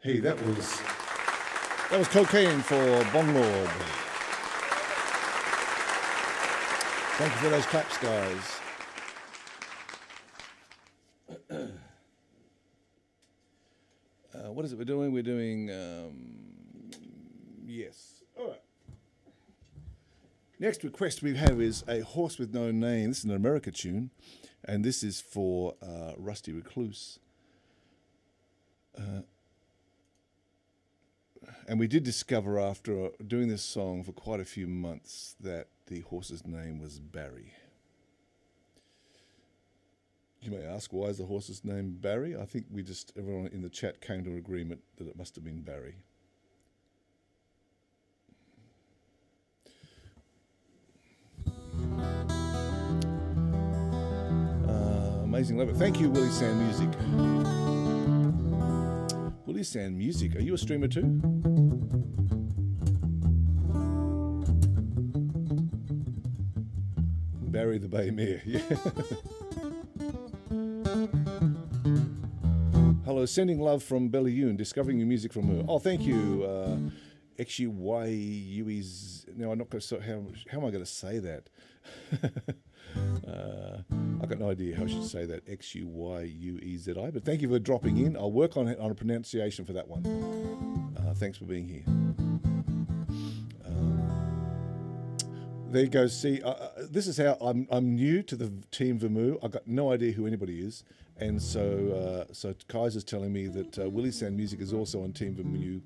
C: Hey, that was Cocaine for Bong Lord. Thank you for those claps, guys. What is it we're doing? We're doing, yes. All right. Next request we have is A Horse With No Name. This is an America tune, and this is for Rusty Recluse. And we did discover after doing this song for quite a few months that the horse's name was Barry. You may ask, why is the horse's name Barry? I think everyone in the chat came to an agreement that it must have been Barry. Amazing love it. Thank you, Willie Sound Music. Willie Sound Music. Are you a streamer too? Barry the Bay Mare. Yeah. Hello, sending love from Belleyoon, discovering new music from her. Oh, thank you. XUYUE's. No, I'm not going to. How am I going to say that? I've got no idea how I should say that. XUYUEZI. But thank you for dropping in. I'll work on a pronunciation for that one. Thanks for being here. There you go. See, this is how I'm new to the team Vermoo. I've got no idea who anybody is, and so Kaiser's telling me that Willie Sound Music is also on Team Vermoo.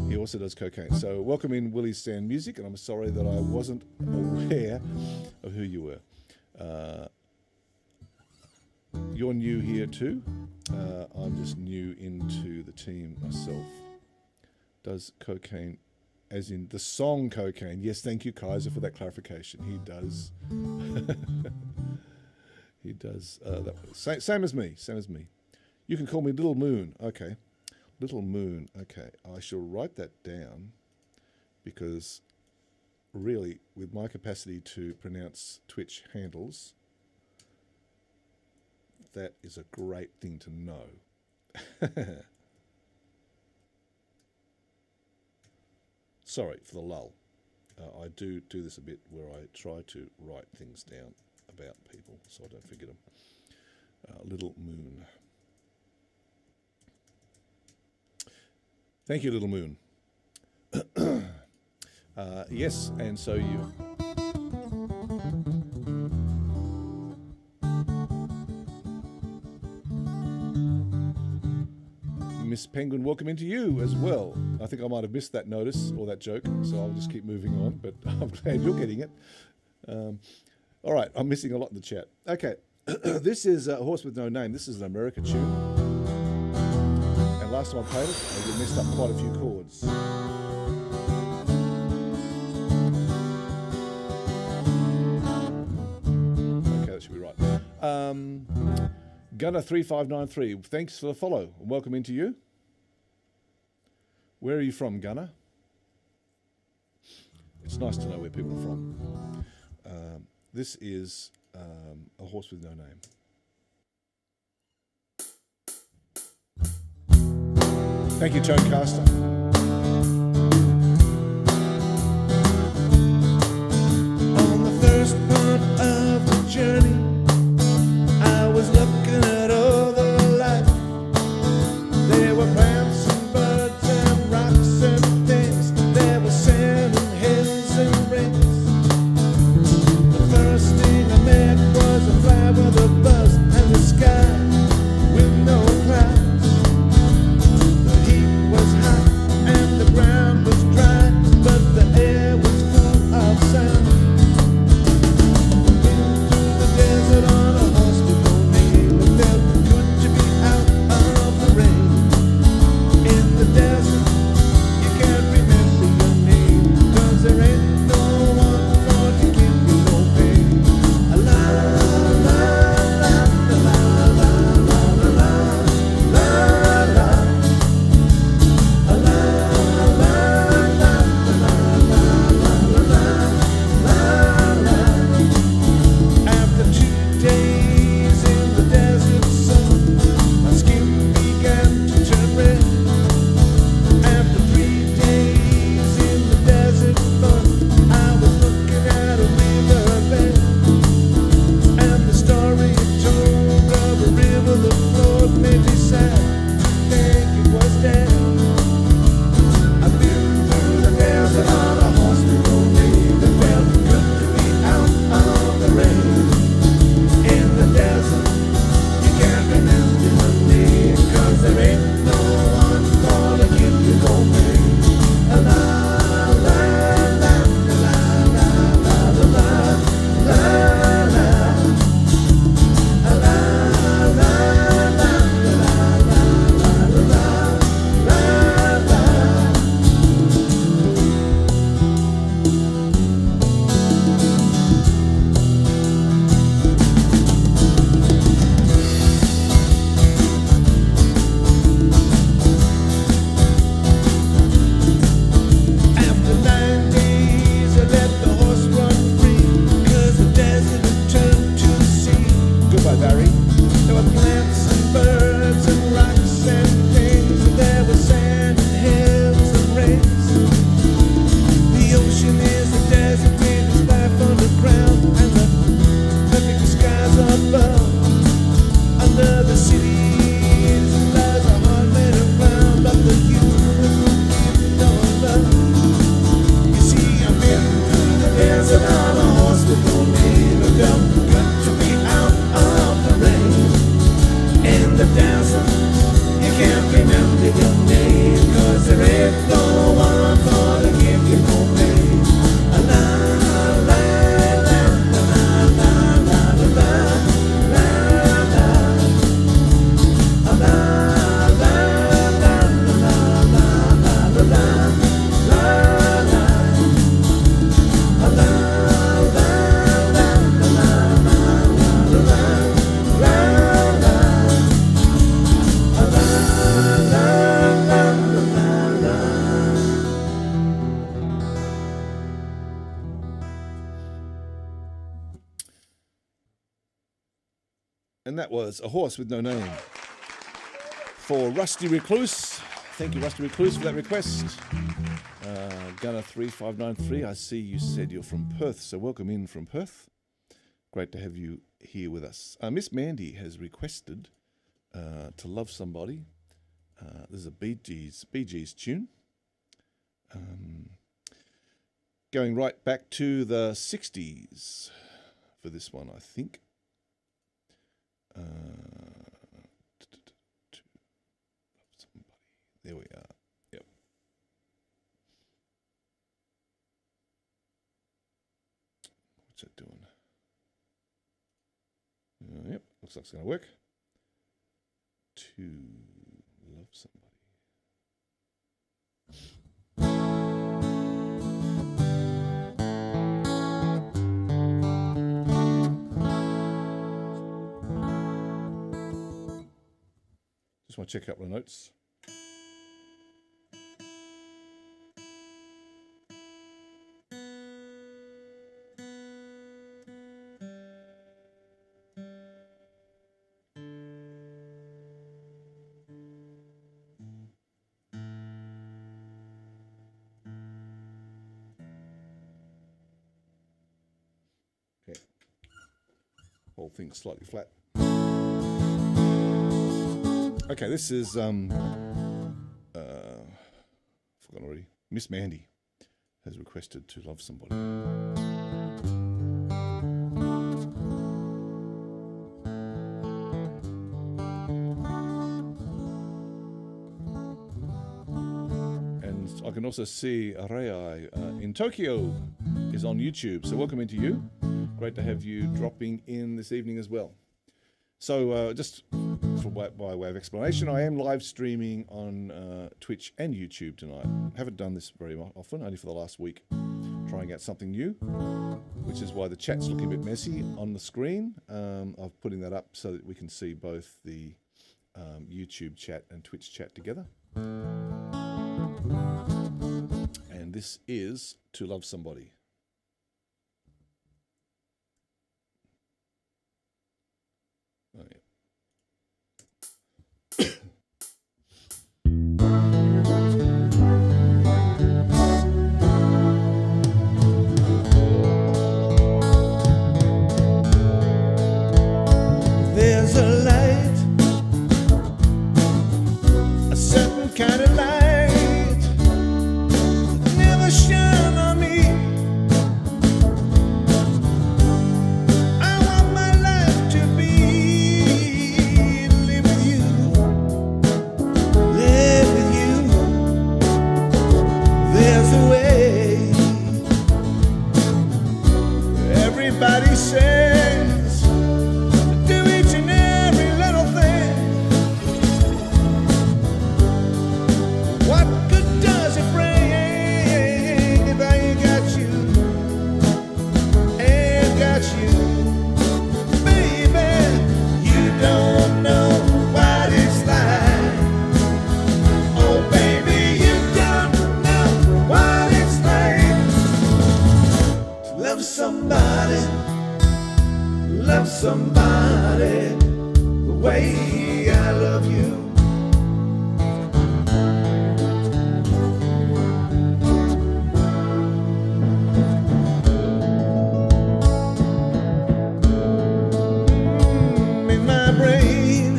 C: He also does cocaine. So welcome in Willie Sound Music, and I'm sorry that I wasn't aware of who you were. You're new here too. I'm just new into the team myself. Does cocaine, as in the song Cocaine? Yes, thank you, Kaiser, for that clarification. He does. He does. Same as me. Same as me. You can call me Little Moon. Okay. Little Moon. Okay. I shall write that down because really, with my capacity to pronounce Twitch handles, that is a great thing to know. Sorry for the lull. I do this a bit where I try to write things down about people so I don't forget them. Little Moon. Thank you, Little Moon. Yes, and so you... Miss Penguin, welcome into you as well. I think I might have missed that notice or that joke, so I'll just keep moving on, but I'm glad you're getting it. All right, I'm missing a lot in the chat. Okay, this is A Horse With No Name. This is an America tune. And last time I played it, I messed up quite a few chords. Okay, that should be right. Gunner3593, thanks for the follow and welcome into you. Where are you from, Gunner? It's nice to know where people are from. This is A Horse With No Name. Thank you, Tonecaster.
B: On the first part of the journey, I was looking at all the life. There were plants and birds and rocks and things. There was sand and hills and rings. The first thing I met was a fly with a buzz and the sky with no clouds. The heat was hot
C: by Barry.
B: There were plants and birds and rocks and things, and there was sand and hills and rains. The ocean is the desert with its life underground, and the perfect skies above. Under the cities lies a heart made of ground, but the human give no love. You see, I've been through the desert on a horse with no name. I've got to be out of the rain. In the desert, you can't remember your name, 'cause there ain't no one for to give you no pain. La la la la la la la la la.
C: And that was A Horse with No Name. For Rusty Recluse. Thank you, Rusty Recluse, for that request. Gunner 3593, I see you said you're from Perth, so welcome in from Perth. Great to have you here with us. Miss Mandy has requested To Love Somebody. There's a Bee Gees tune. Going right back to the 60s for this one, I think. There we are. Yep. What's that doing? Yep. Looks like it's going to work. To Love Somebody. Just want to check a couple of notes. Okay. Whole thing's slightly flat. Okay, this is forgotten already. Miss Mandy has requested To Love Somebody. And I can also see Arei in Tokyo is on YouTube, so welcome into you. Great to have you dropping in this evening as well. So just by way of explanation, I am live streaming on Twitch and YouTube tonight. Haven't done this very often, only for the last week. Trying out something new, which is why the chat's looking a bit messy on the screen. I'm putting that up so that we can see both the YouTube chat and Twitch chat together. And this is To Love Somebody. Oh, yeah.
B: There's a light, a certain kind of light that never shone on me. I want my life to be live with you, live with you. There's a way. Everybody says do each and every little thing. way I love you. In my brain,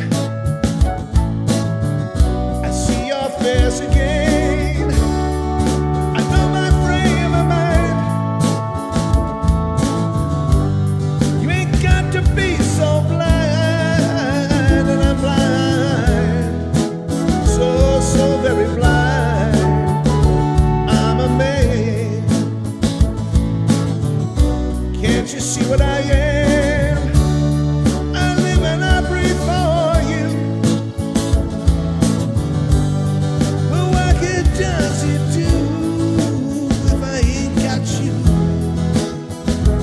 B: I see your face again. I know my frame of mind. You ain't got to be so blind, and I'm blind, so very blind. I'm a man. Can't you see what I am? I live and I breathe for you. But what good does it do if I ain't got you?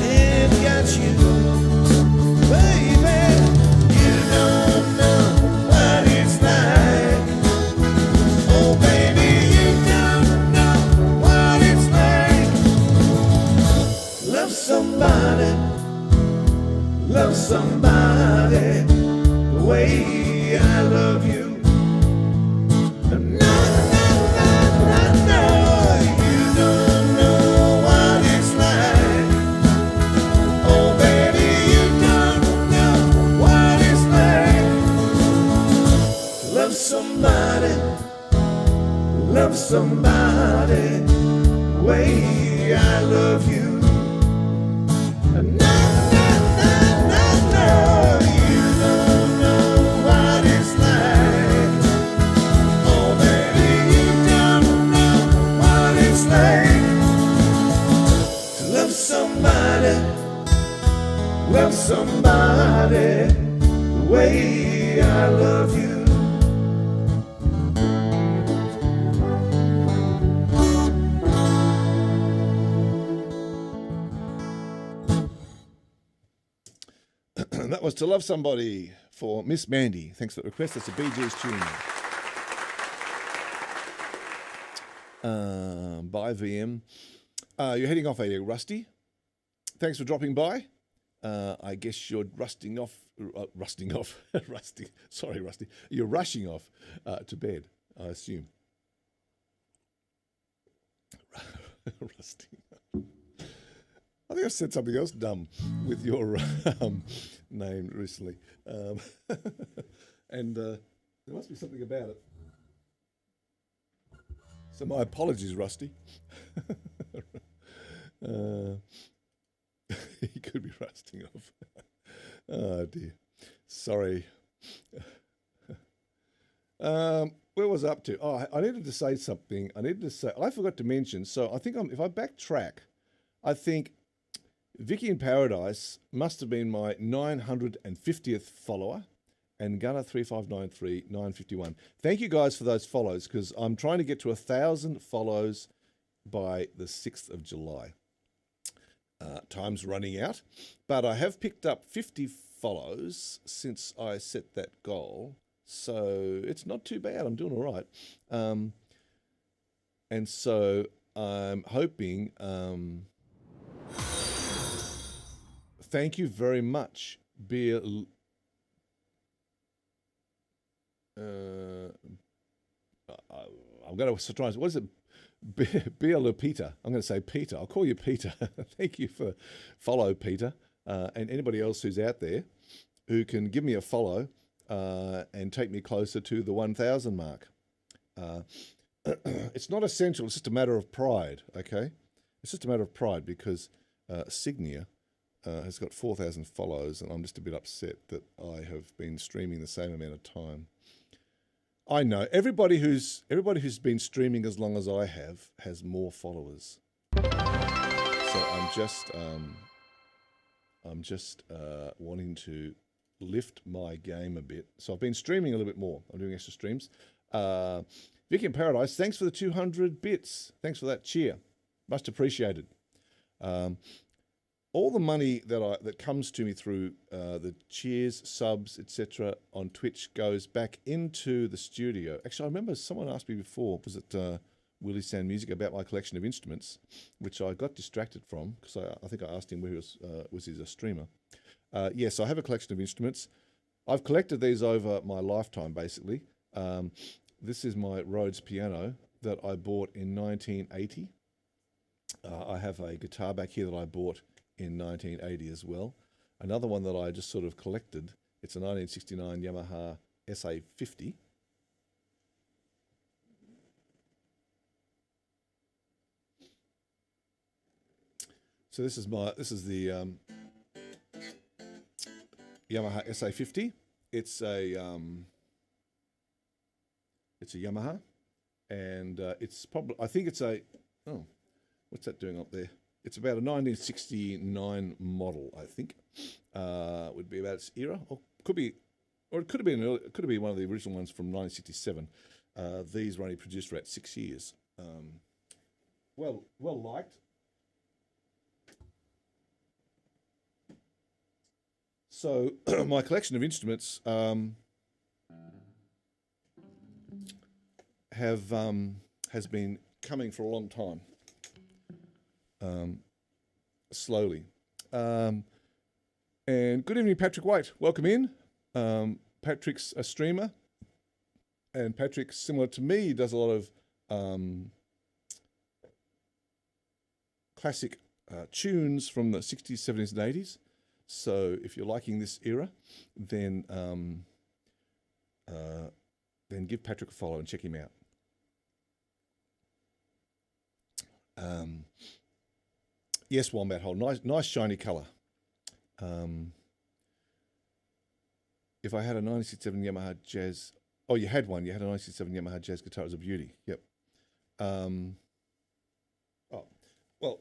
B: Ain't got you, baby. You don't know what it's like. Oh, baby, you don't know what it's like. Love somebody. Love somebody the way I love you. No, no, no, no, no. You don't know what it's like. Oh, baby, you don't know what it's like. Love somebody the way I love you. No, no, no, no, no. You don't know what it's like. Oh, baby, you don't know what it's like to love somebody the way I love you. That was To Love Somebody for Miss Mandy. Thanks for the request. That's a Bee Gees tune. Bye, VM. You're heading off, are you, Rusty? Thanks for dropping by. I guess you're rusting off. Rusty. Sorry, Rusty. You're rushing off to bed, I assume. Rusty. I think I said something else dumb with your name recently. And there must be something about it. So my apologies, Rusty. He could be rusting off. Oh, dear. Sorry. Where was I up to? Oh, I needed to say something. I forgot to mention. So I think if I backtrack, I think Vicky in Paradise must have been my 950th follower, and Gunner3593 951. Thank you guys for those follows, because I'm trying to get to 1,000 follows by the 6th of July. Time's running out, but I have picked up 50 follows since I set that goal, so it's not too bad. I'm doing all right. And so I'm hoping... thank you very much, Beer. I'm going to try. What is it? Beer Lupita. I'm going to say Peter. I'll call you Peter. Thank you for follow, Peter, and anybody else who's out there who can give me a follow and take me closer to the 1,000 mark. It's not essential. It's just a matter of pride. Okay, it's just a matter of pride because Signia has got 4,000 follows, and I'm just a bit upset that I have been streaming the same amount of time. I know everybody who's been streaming as long as I have has more followers. So I'm just wanting to lift my game a bit. So I've been streaming a little bit more. I'm doing extra streams. Vicky in Paradise, thanks for the 200 bits. Thanks for that cheer. Much appreciated. All the money that comes to me through the cheers, subs, etc. on Twitch goes back into the studio. Actually, I remember someone asked me before, was it Willie Sound Music, about my collection of instruments, which I got distracted from because I think I asked him where he was he a streamer. Yes, I have a collection of instruments.
C: I've collected these over my lifetime, basically. This is my Rhodes piano that I bought in 1980. I have a guitar back here that I bought in 1980 as well. Another one that I just sort of collected. It's a 1969 Yamaha SA50. So this is the Yamaha SA50. It's a Yamaha, and it's probably, I think it's a, oh, what's that doing up there? It's about a 1969 model, I think. Would be about its era, or it could have been one of the original ones from 1967. These were only produced for about 6 years. Well liked. So my collection of instruments has been coming for a long time, slowly. And good evening, Patrick White. Welcome in. Patrick's a streamer, and Patrick, similar to me, does a lot of classic tunes from the 60s, 70s, and 80s. So if you're liking this era, then give Patrick a follow and check him out. Yes, Wombat Hole, nice shiny colour. If I had a 1967 Yamaha Jazz, oh, you had one. You had a 1967 Yamaha Jazz guitar. It was a beauty. Yep. Oh, well.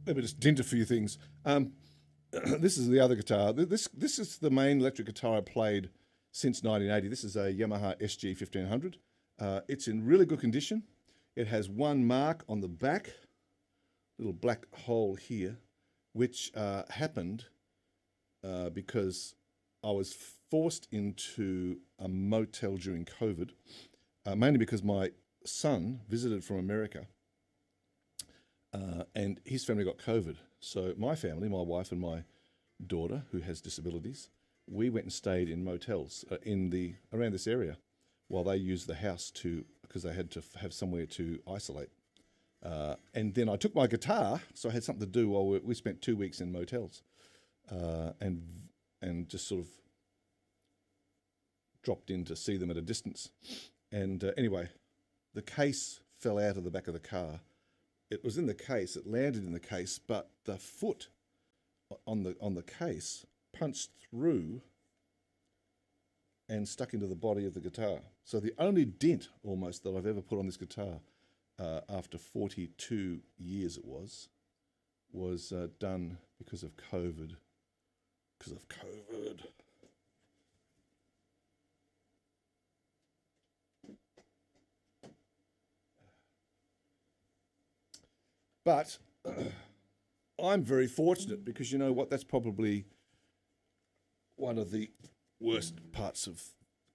C: Let me just dint a few things. This is the other guitar. This is the main electric guitar I played since 1980. This is a Yamaha SG 1500. It's in really good condition. It has one mark on the back, little black hole here, which happened because I was forced into a motel during COVID, mainly because my son visited from America. And his family got COVID. So my family, my wife and my daughter, who has disabilities, we went and stayed in motels around this area while they used the house because they had to have somewhere to isolate. And then I took my guitar, so I had something to do while we spent 2 weeks in motels, and just sort of dropped in to see them at a distance. And anyway, the case fell out of the back of the car. It was in the case, it landed in the case, but the foot on the case punched through and stuck into the body of the guitar. So the only dent almost that I've ever put on this guitar after 42 years it was done because of COVID. Because of COVID. But I'm very fortunate because you know what? That's probably one of the worst parts of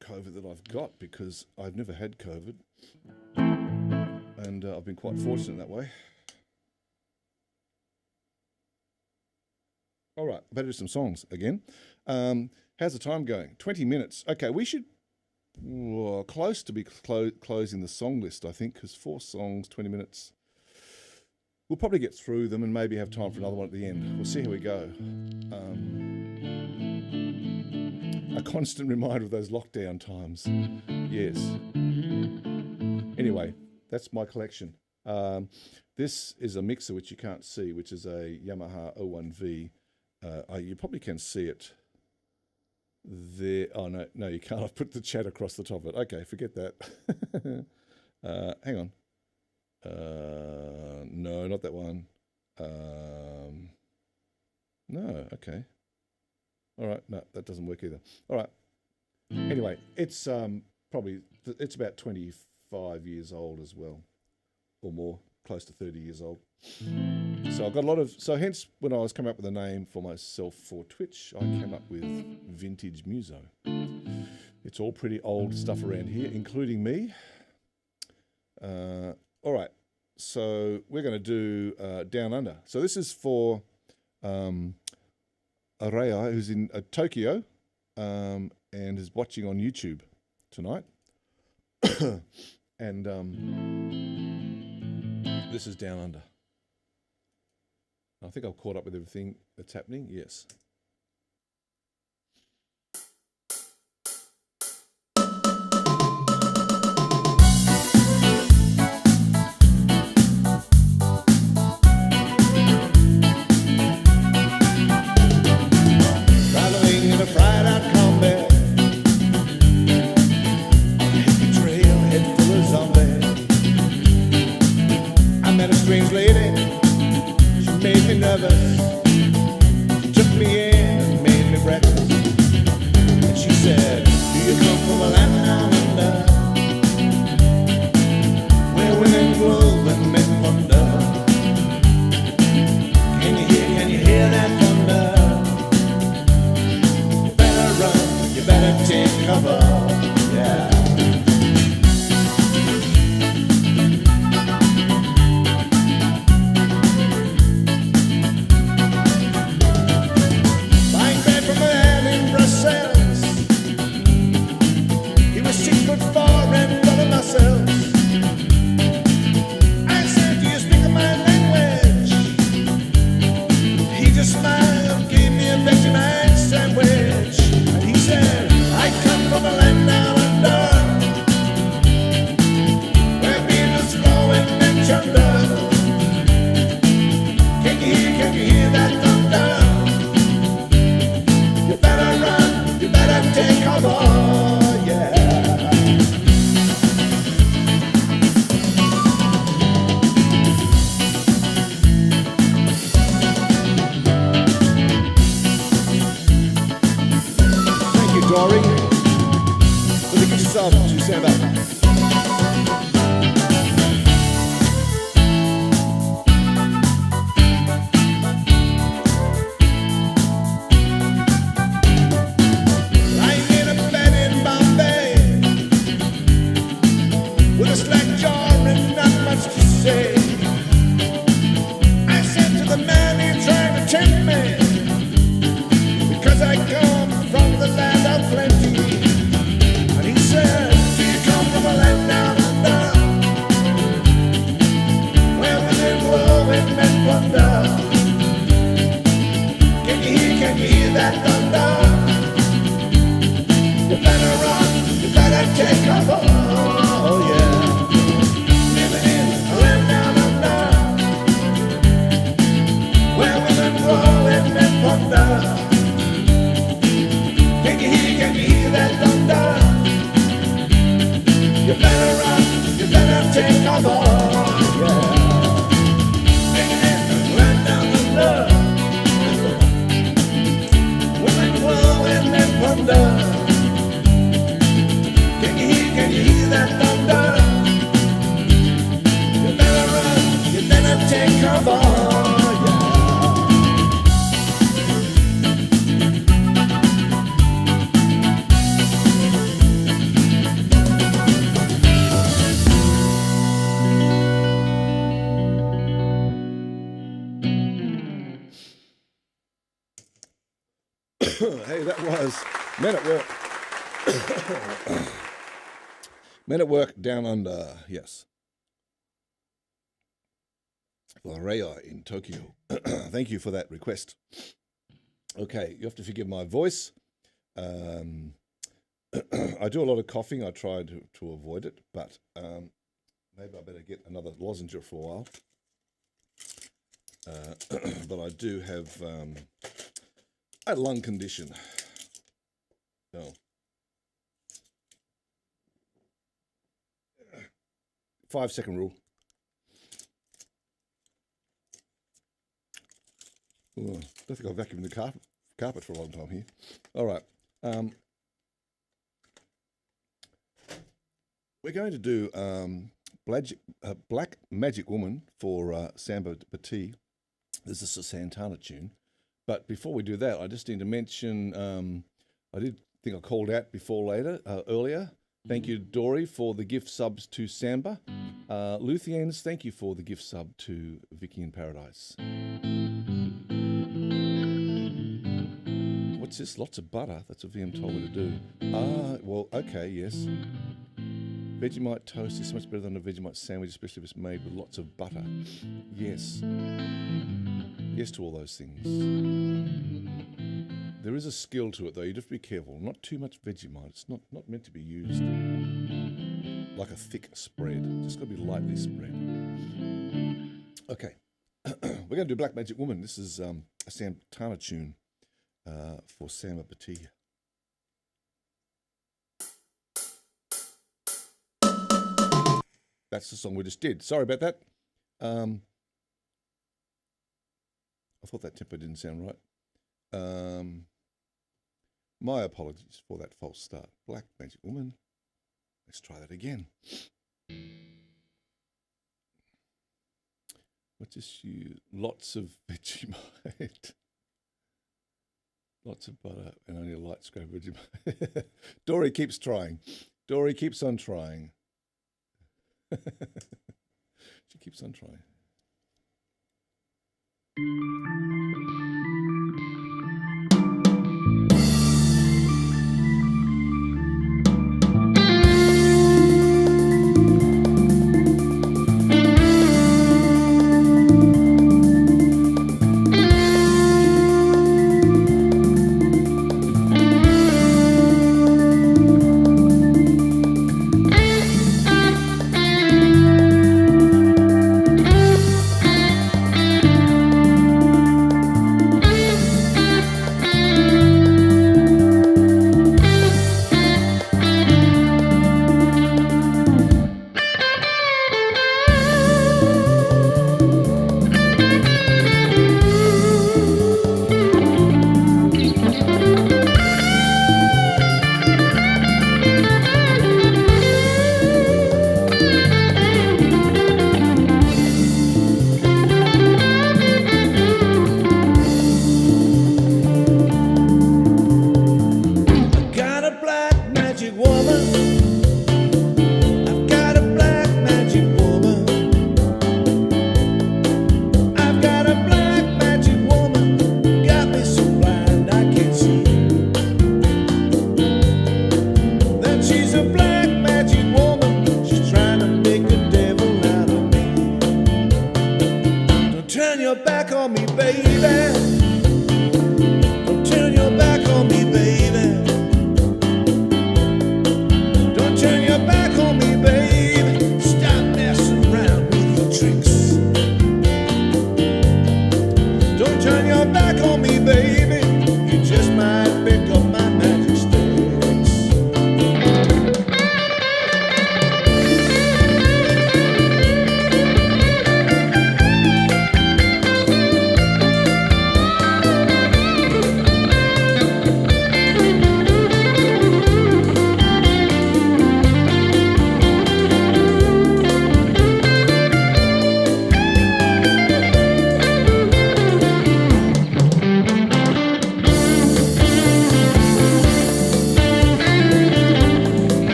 C: COVID that I've got, because I've never had COVID. And I've been quite fortunate that way. All right, better do some songs again. How's the time going? 20 minutes. Okay, we should close to be closing the song list, I think, because 4 songs, 20 minutes. We'll probably get through them and maybe have time for another one at the end. We'll see how we go. A constant reminder of those lockdown times. Yes. Anyway, that's my collection. This is a mixer which you can't see, which is a Yamaha 01V. You probably can see it there. Oh, no, you can't. I've put the chat across the top of it. Okay, forget that. Hang on. No, not that one. No, okay. All right, no, that doesn't work either. All right. Anyway, it's it's about 25 years old as well, or more, close to 30 years old. So I've got a lot of, so hence when I was coming up with a name for myself for Twitch, I came up with VintageMuso. It's all pretty old stuff around here, including me. All right, so we're going to do Down Under. So this is for Araya, who's in Tokyo and is watching on YouTube tonight. And this is Down Under. I think I've caught up with everything that's happening. Yes.
B: Traveling in a fried-out combat on a hippie trail, head full of zombies. I met a strange lady. She made me nervous. She took me in and made me breakfast. And she said, "Do you come from a land down under, where women glow and men wonder? Can you hear that thunder? You better take cover, yeah." Buying bread from a man in Brussels. He was 6'4" and full of muscles. I said, "Do you speak my language?" He just smiled, gave me a Vegemite sandwich. He said, "I come from a land down under, where beavers grow and chunder. Can you hear that thunder? You better run, you better take cover, yeah." Thank you, Dory. Let me get yourself to stand up. Lying in a bed in Bombay, with a slack jaw and not much to say. I said to the man, "You're trying to tempt me, because I come from the land of plenty." And he said, "Do you come from a land down under, where women glow and men wonder? Can you hear that thunder? You better run, you better take cover, oh yeah." Living in a land down under, where women grow and men wonder. Can you hear that thunder? You better run, you better take cover, yeah. Living in a land down under, women grow and men wonder. Can you hear that thunder? You better run, you better take cover, yeah.
C: Hey, that was Men at Work. Men at Work Down Under, yes. Araya in Tokyo. Thank you for that request. Okay, you have to forgive my voice. I do a lot of coughing. I try to avoid it, but maybe I better get another lozenge for a while. But I do have a lung condition. So 5-second rule. Ooh, I don't think I've vacuumed the carpet for a long time here. All right. We're going to do Black Magic Woman for Samba Batee. This is a Santana tune. But before we do that, I just need to mention, I did think I called out earlier, Thank you, Dory, for the gift subs to Samba. Luthians, thank you for the gift sub to Vicky in Paradise. What's this? Lots of butter. That's what VM told me to do. Well, okay, yes. Vegemite toast is so much better than a Vegemite sandwich, especially if it's made with lots of butter. Yes. Yes to all those things. There is a skill to it, though. You have to be careful. Not too much Vegemite. It's not meant to be used like a thick spread. It's just got to be lightly spread. Okay. We're going to do Black Magic Woman. This is a Santana tune for Sam Petit. That's the song we just did. Sorry about that. I thought that tempo didn't sound right. My apologies for that false start. Black Magic Woman. Let's try that again. Let's just use lots of Vegemite. Lots of butter and only a light scrape of Vegemite. Dory keeps trying. Dory keeps on trying. She keeps on trying.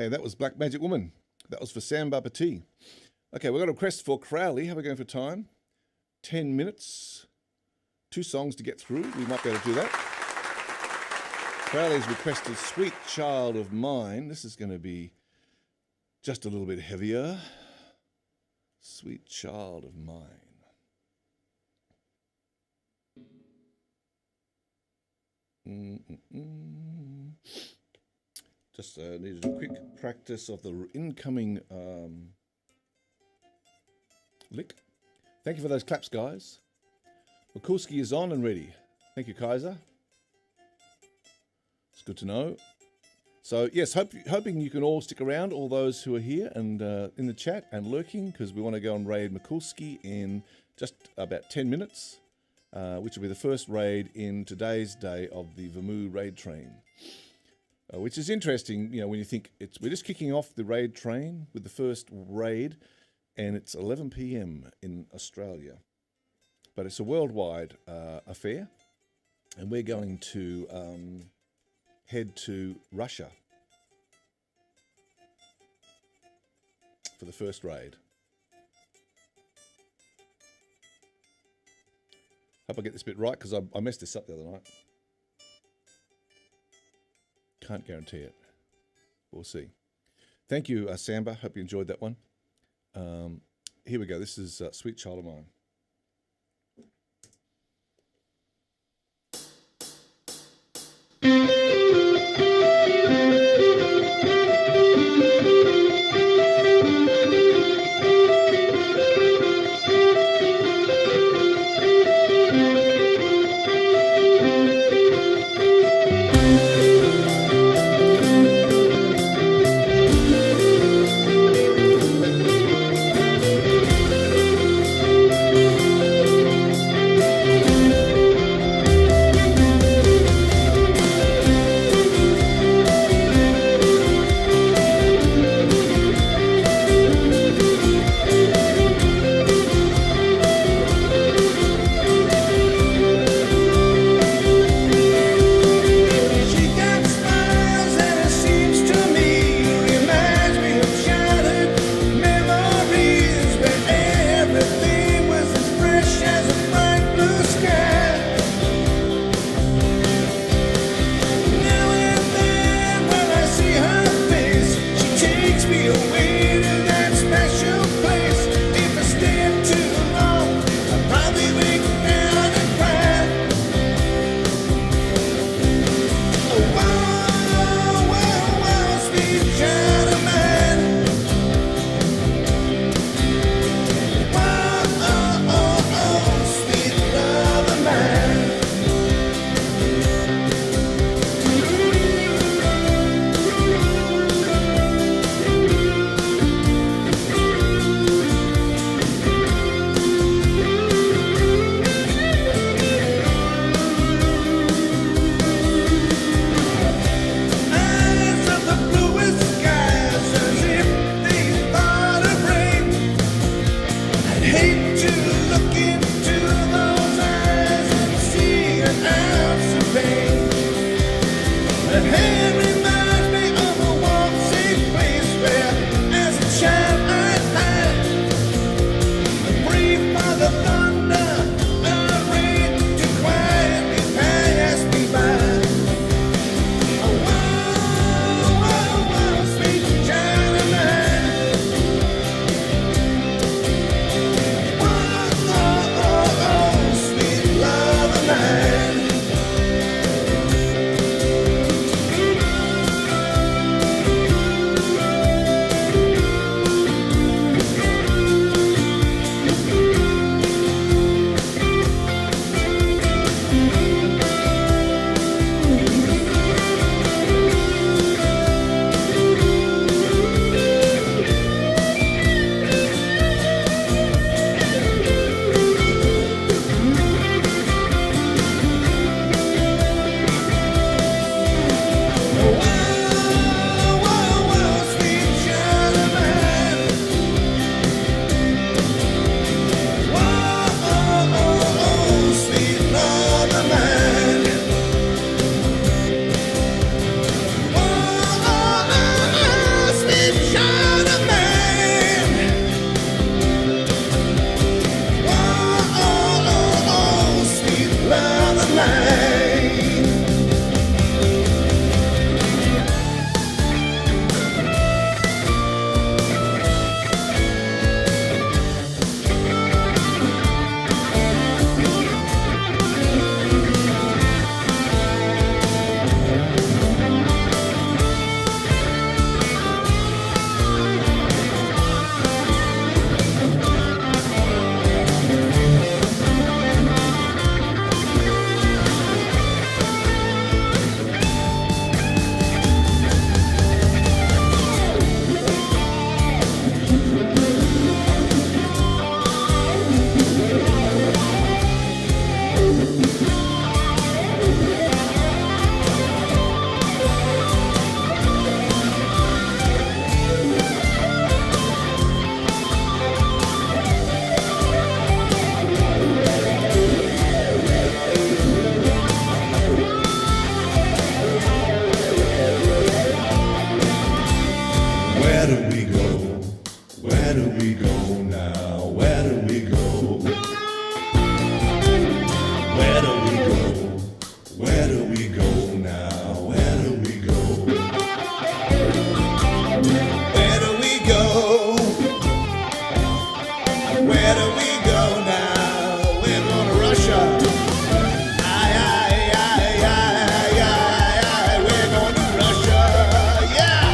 C: Hey, that was Black Magic Woman. That was for Sam Petit. Okay, we've got a request for Crowley. How are we going for time? 10 minutes. 2 songs to get through. We might be able to do that. Crowley's requested Sweet Child of Mine. This is going to be just a little bit heavier. Sweet Child of Mine. Just needed a quick practice of the incoming lick. Thank you for those claps, guys. Mikulski is on and ready. Thank you, Kaiser. It's good to know. So, yes, hoping you can all stick around, all those who are here and in the chat and lurking, because we want to go and raid Mikulski in just about 10 minutes, which will be the first raid in today's day of the Vermoo raid train. Which is interesting, you know, when you think we're just kicking off the raid train with the first raid, and it's 11 p.m. in Australia. But it's a worldwide affair, and we're going to head to Russia for the first raid. Hope I get this bit right, because I messed this up the other night. Can't guarantee it. We'll see. Thank you, Samba. Hope you enjoyed that one. Here we go. This is Sweet Child of Mine. we go now? Where do we go? Where do we go? Where do we go now? Where do we go? Where do we go? Where do we go now? We're going to Russia. Aye, aye, aye, aye, aye, aye. We're going to Russia. Yeah.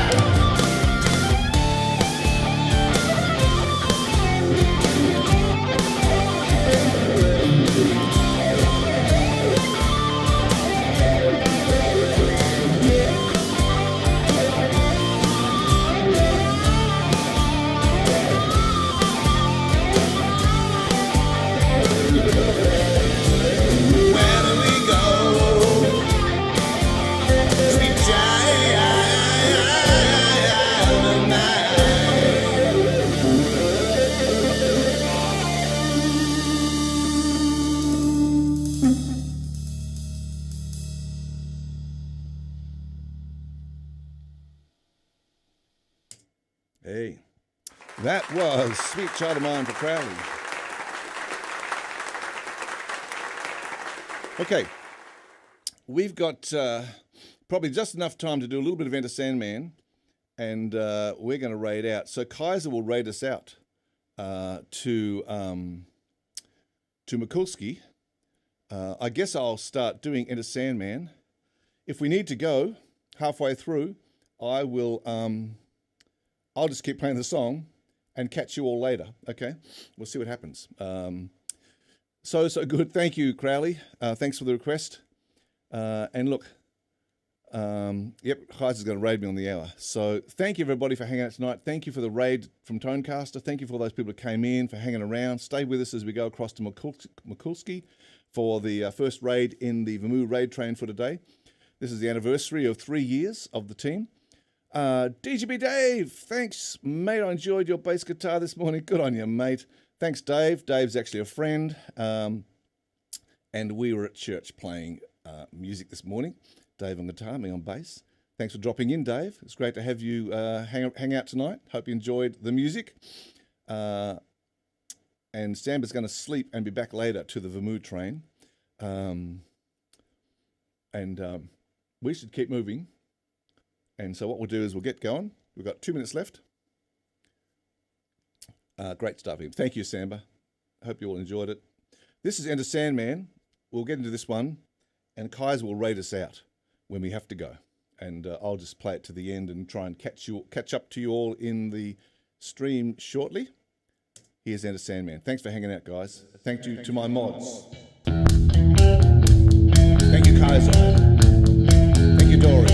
C: Where do we go? Sweet child of Hey, that was Sweet Child of Mine for Crowley. Okay, we've got probably just enough time to do a little bit of Enter Sandman, and we're going to raid out. So Kaiser will raid us out to Mikulski. I guess I'll start doing Enter Sandman. If we need to go halfway through, I will. I'll just keep playing the song and catch you all later. Okay, we'll see what happens. So good. Thank you, Crowley. Thanks for the request. And look, yep, Kaiser's going to raid me on the hour. So thank you, everybody, for hanging out tonight. Thank you for the raid from Tonecaster. Thank you for all those people that came in, for hanging around. Stay with us as we go across to Mikulski for the first raid in the Vamu raid train for today. This is the anniversary of 3 years of the team. DGB Dave, thanks, mate. I enjoyed your bass guitar this morning. Good on you, mate. Thanks, Dave. Dave's actually a friend. And we were at church playing music this morning. Dave on guitar, me on bass. Thanks for dropping in, Dave. It's great to have you hang out tonight. Hope you enjoyed the music. And Samba's going to sleep and be back later to the Vamu train. We should keep moving. And so what we'll do is we'll get going. We've got 2 minutes left. Great stuff. Thank you, Samba. I hope you all enjoyed it. This is Enter Sandman. We'll get into this one, and Kaiser will raid us out when we have to go. And I'll just play it to the end and try and catch up to you all in the stream shortly. Here's Enter Sandman. Thanks for hanging out, guys. Thank you to my mods. Thank you, Kaiser. Thank you, Dory.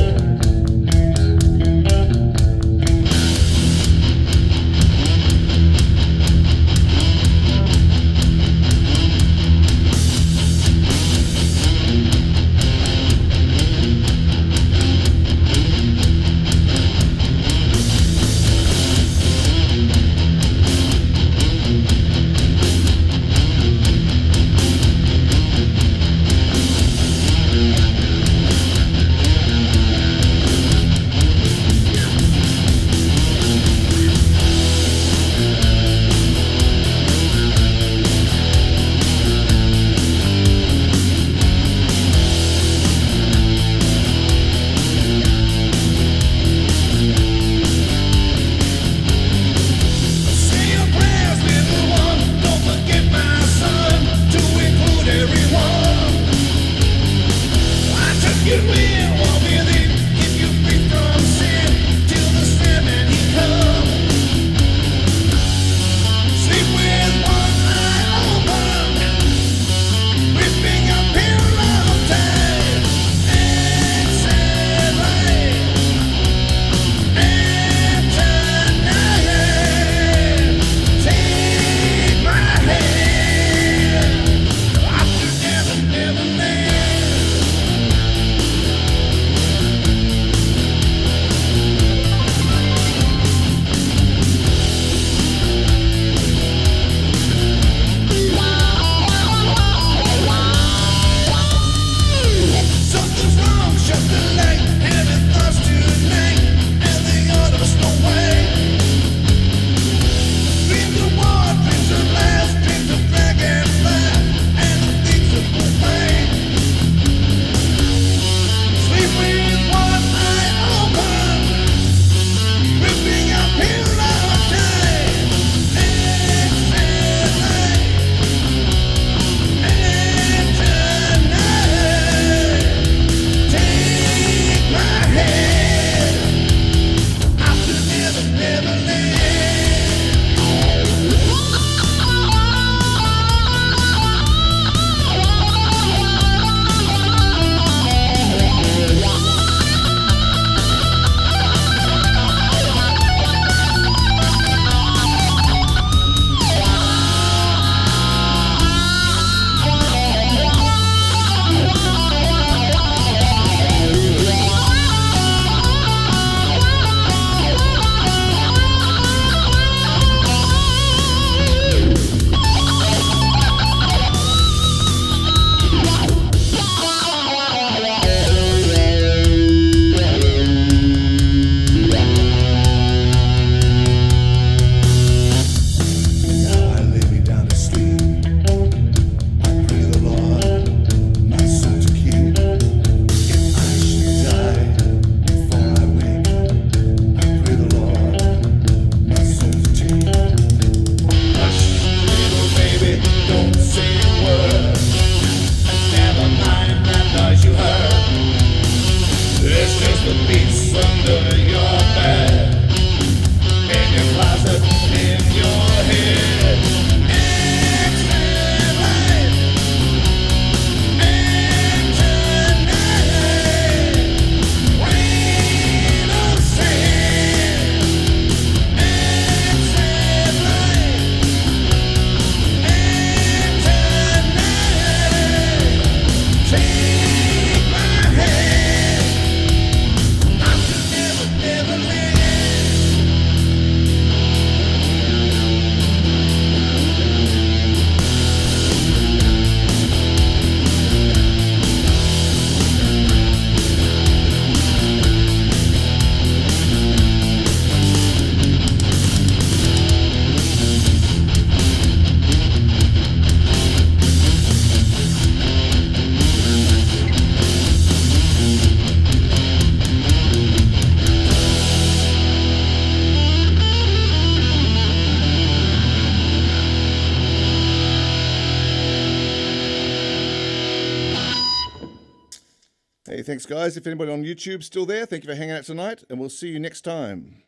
C: Thanks, guys. If anybody on YouTube's still there, thank you for hanging out tonight, and we'll see you next time.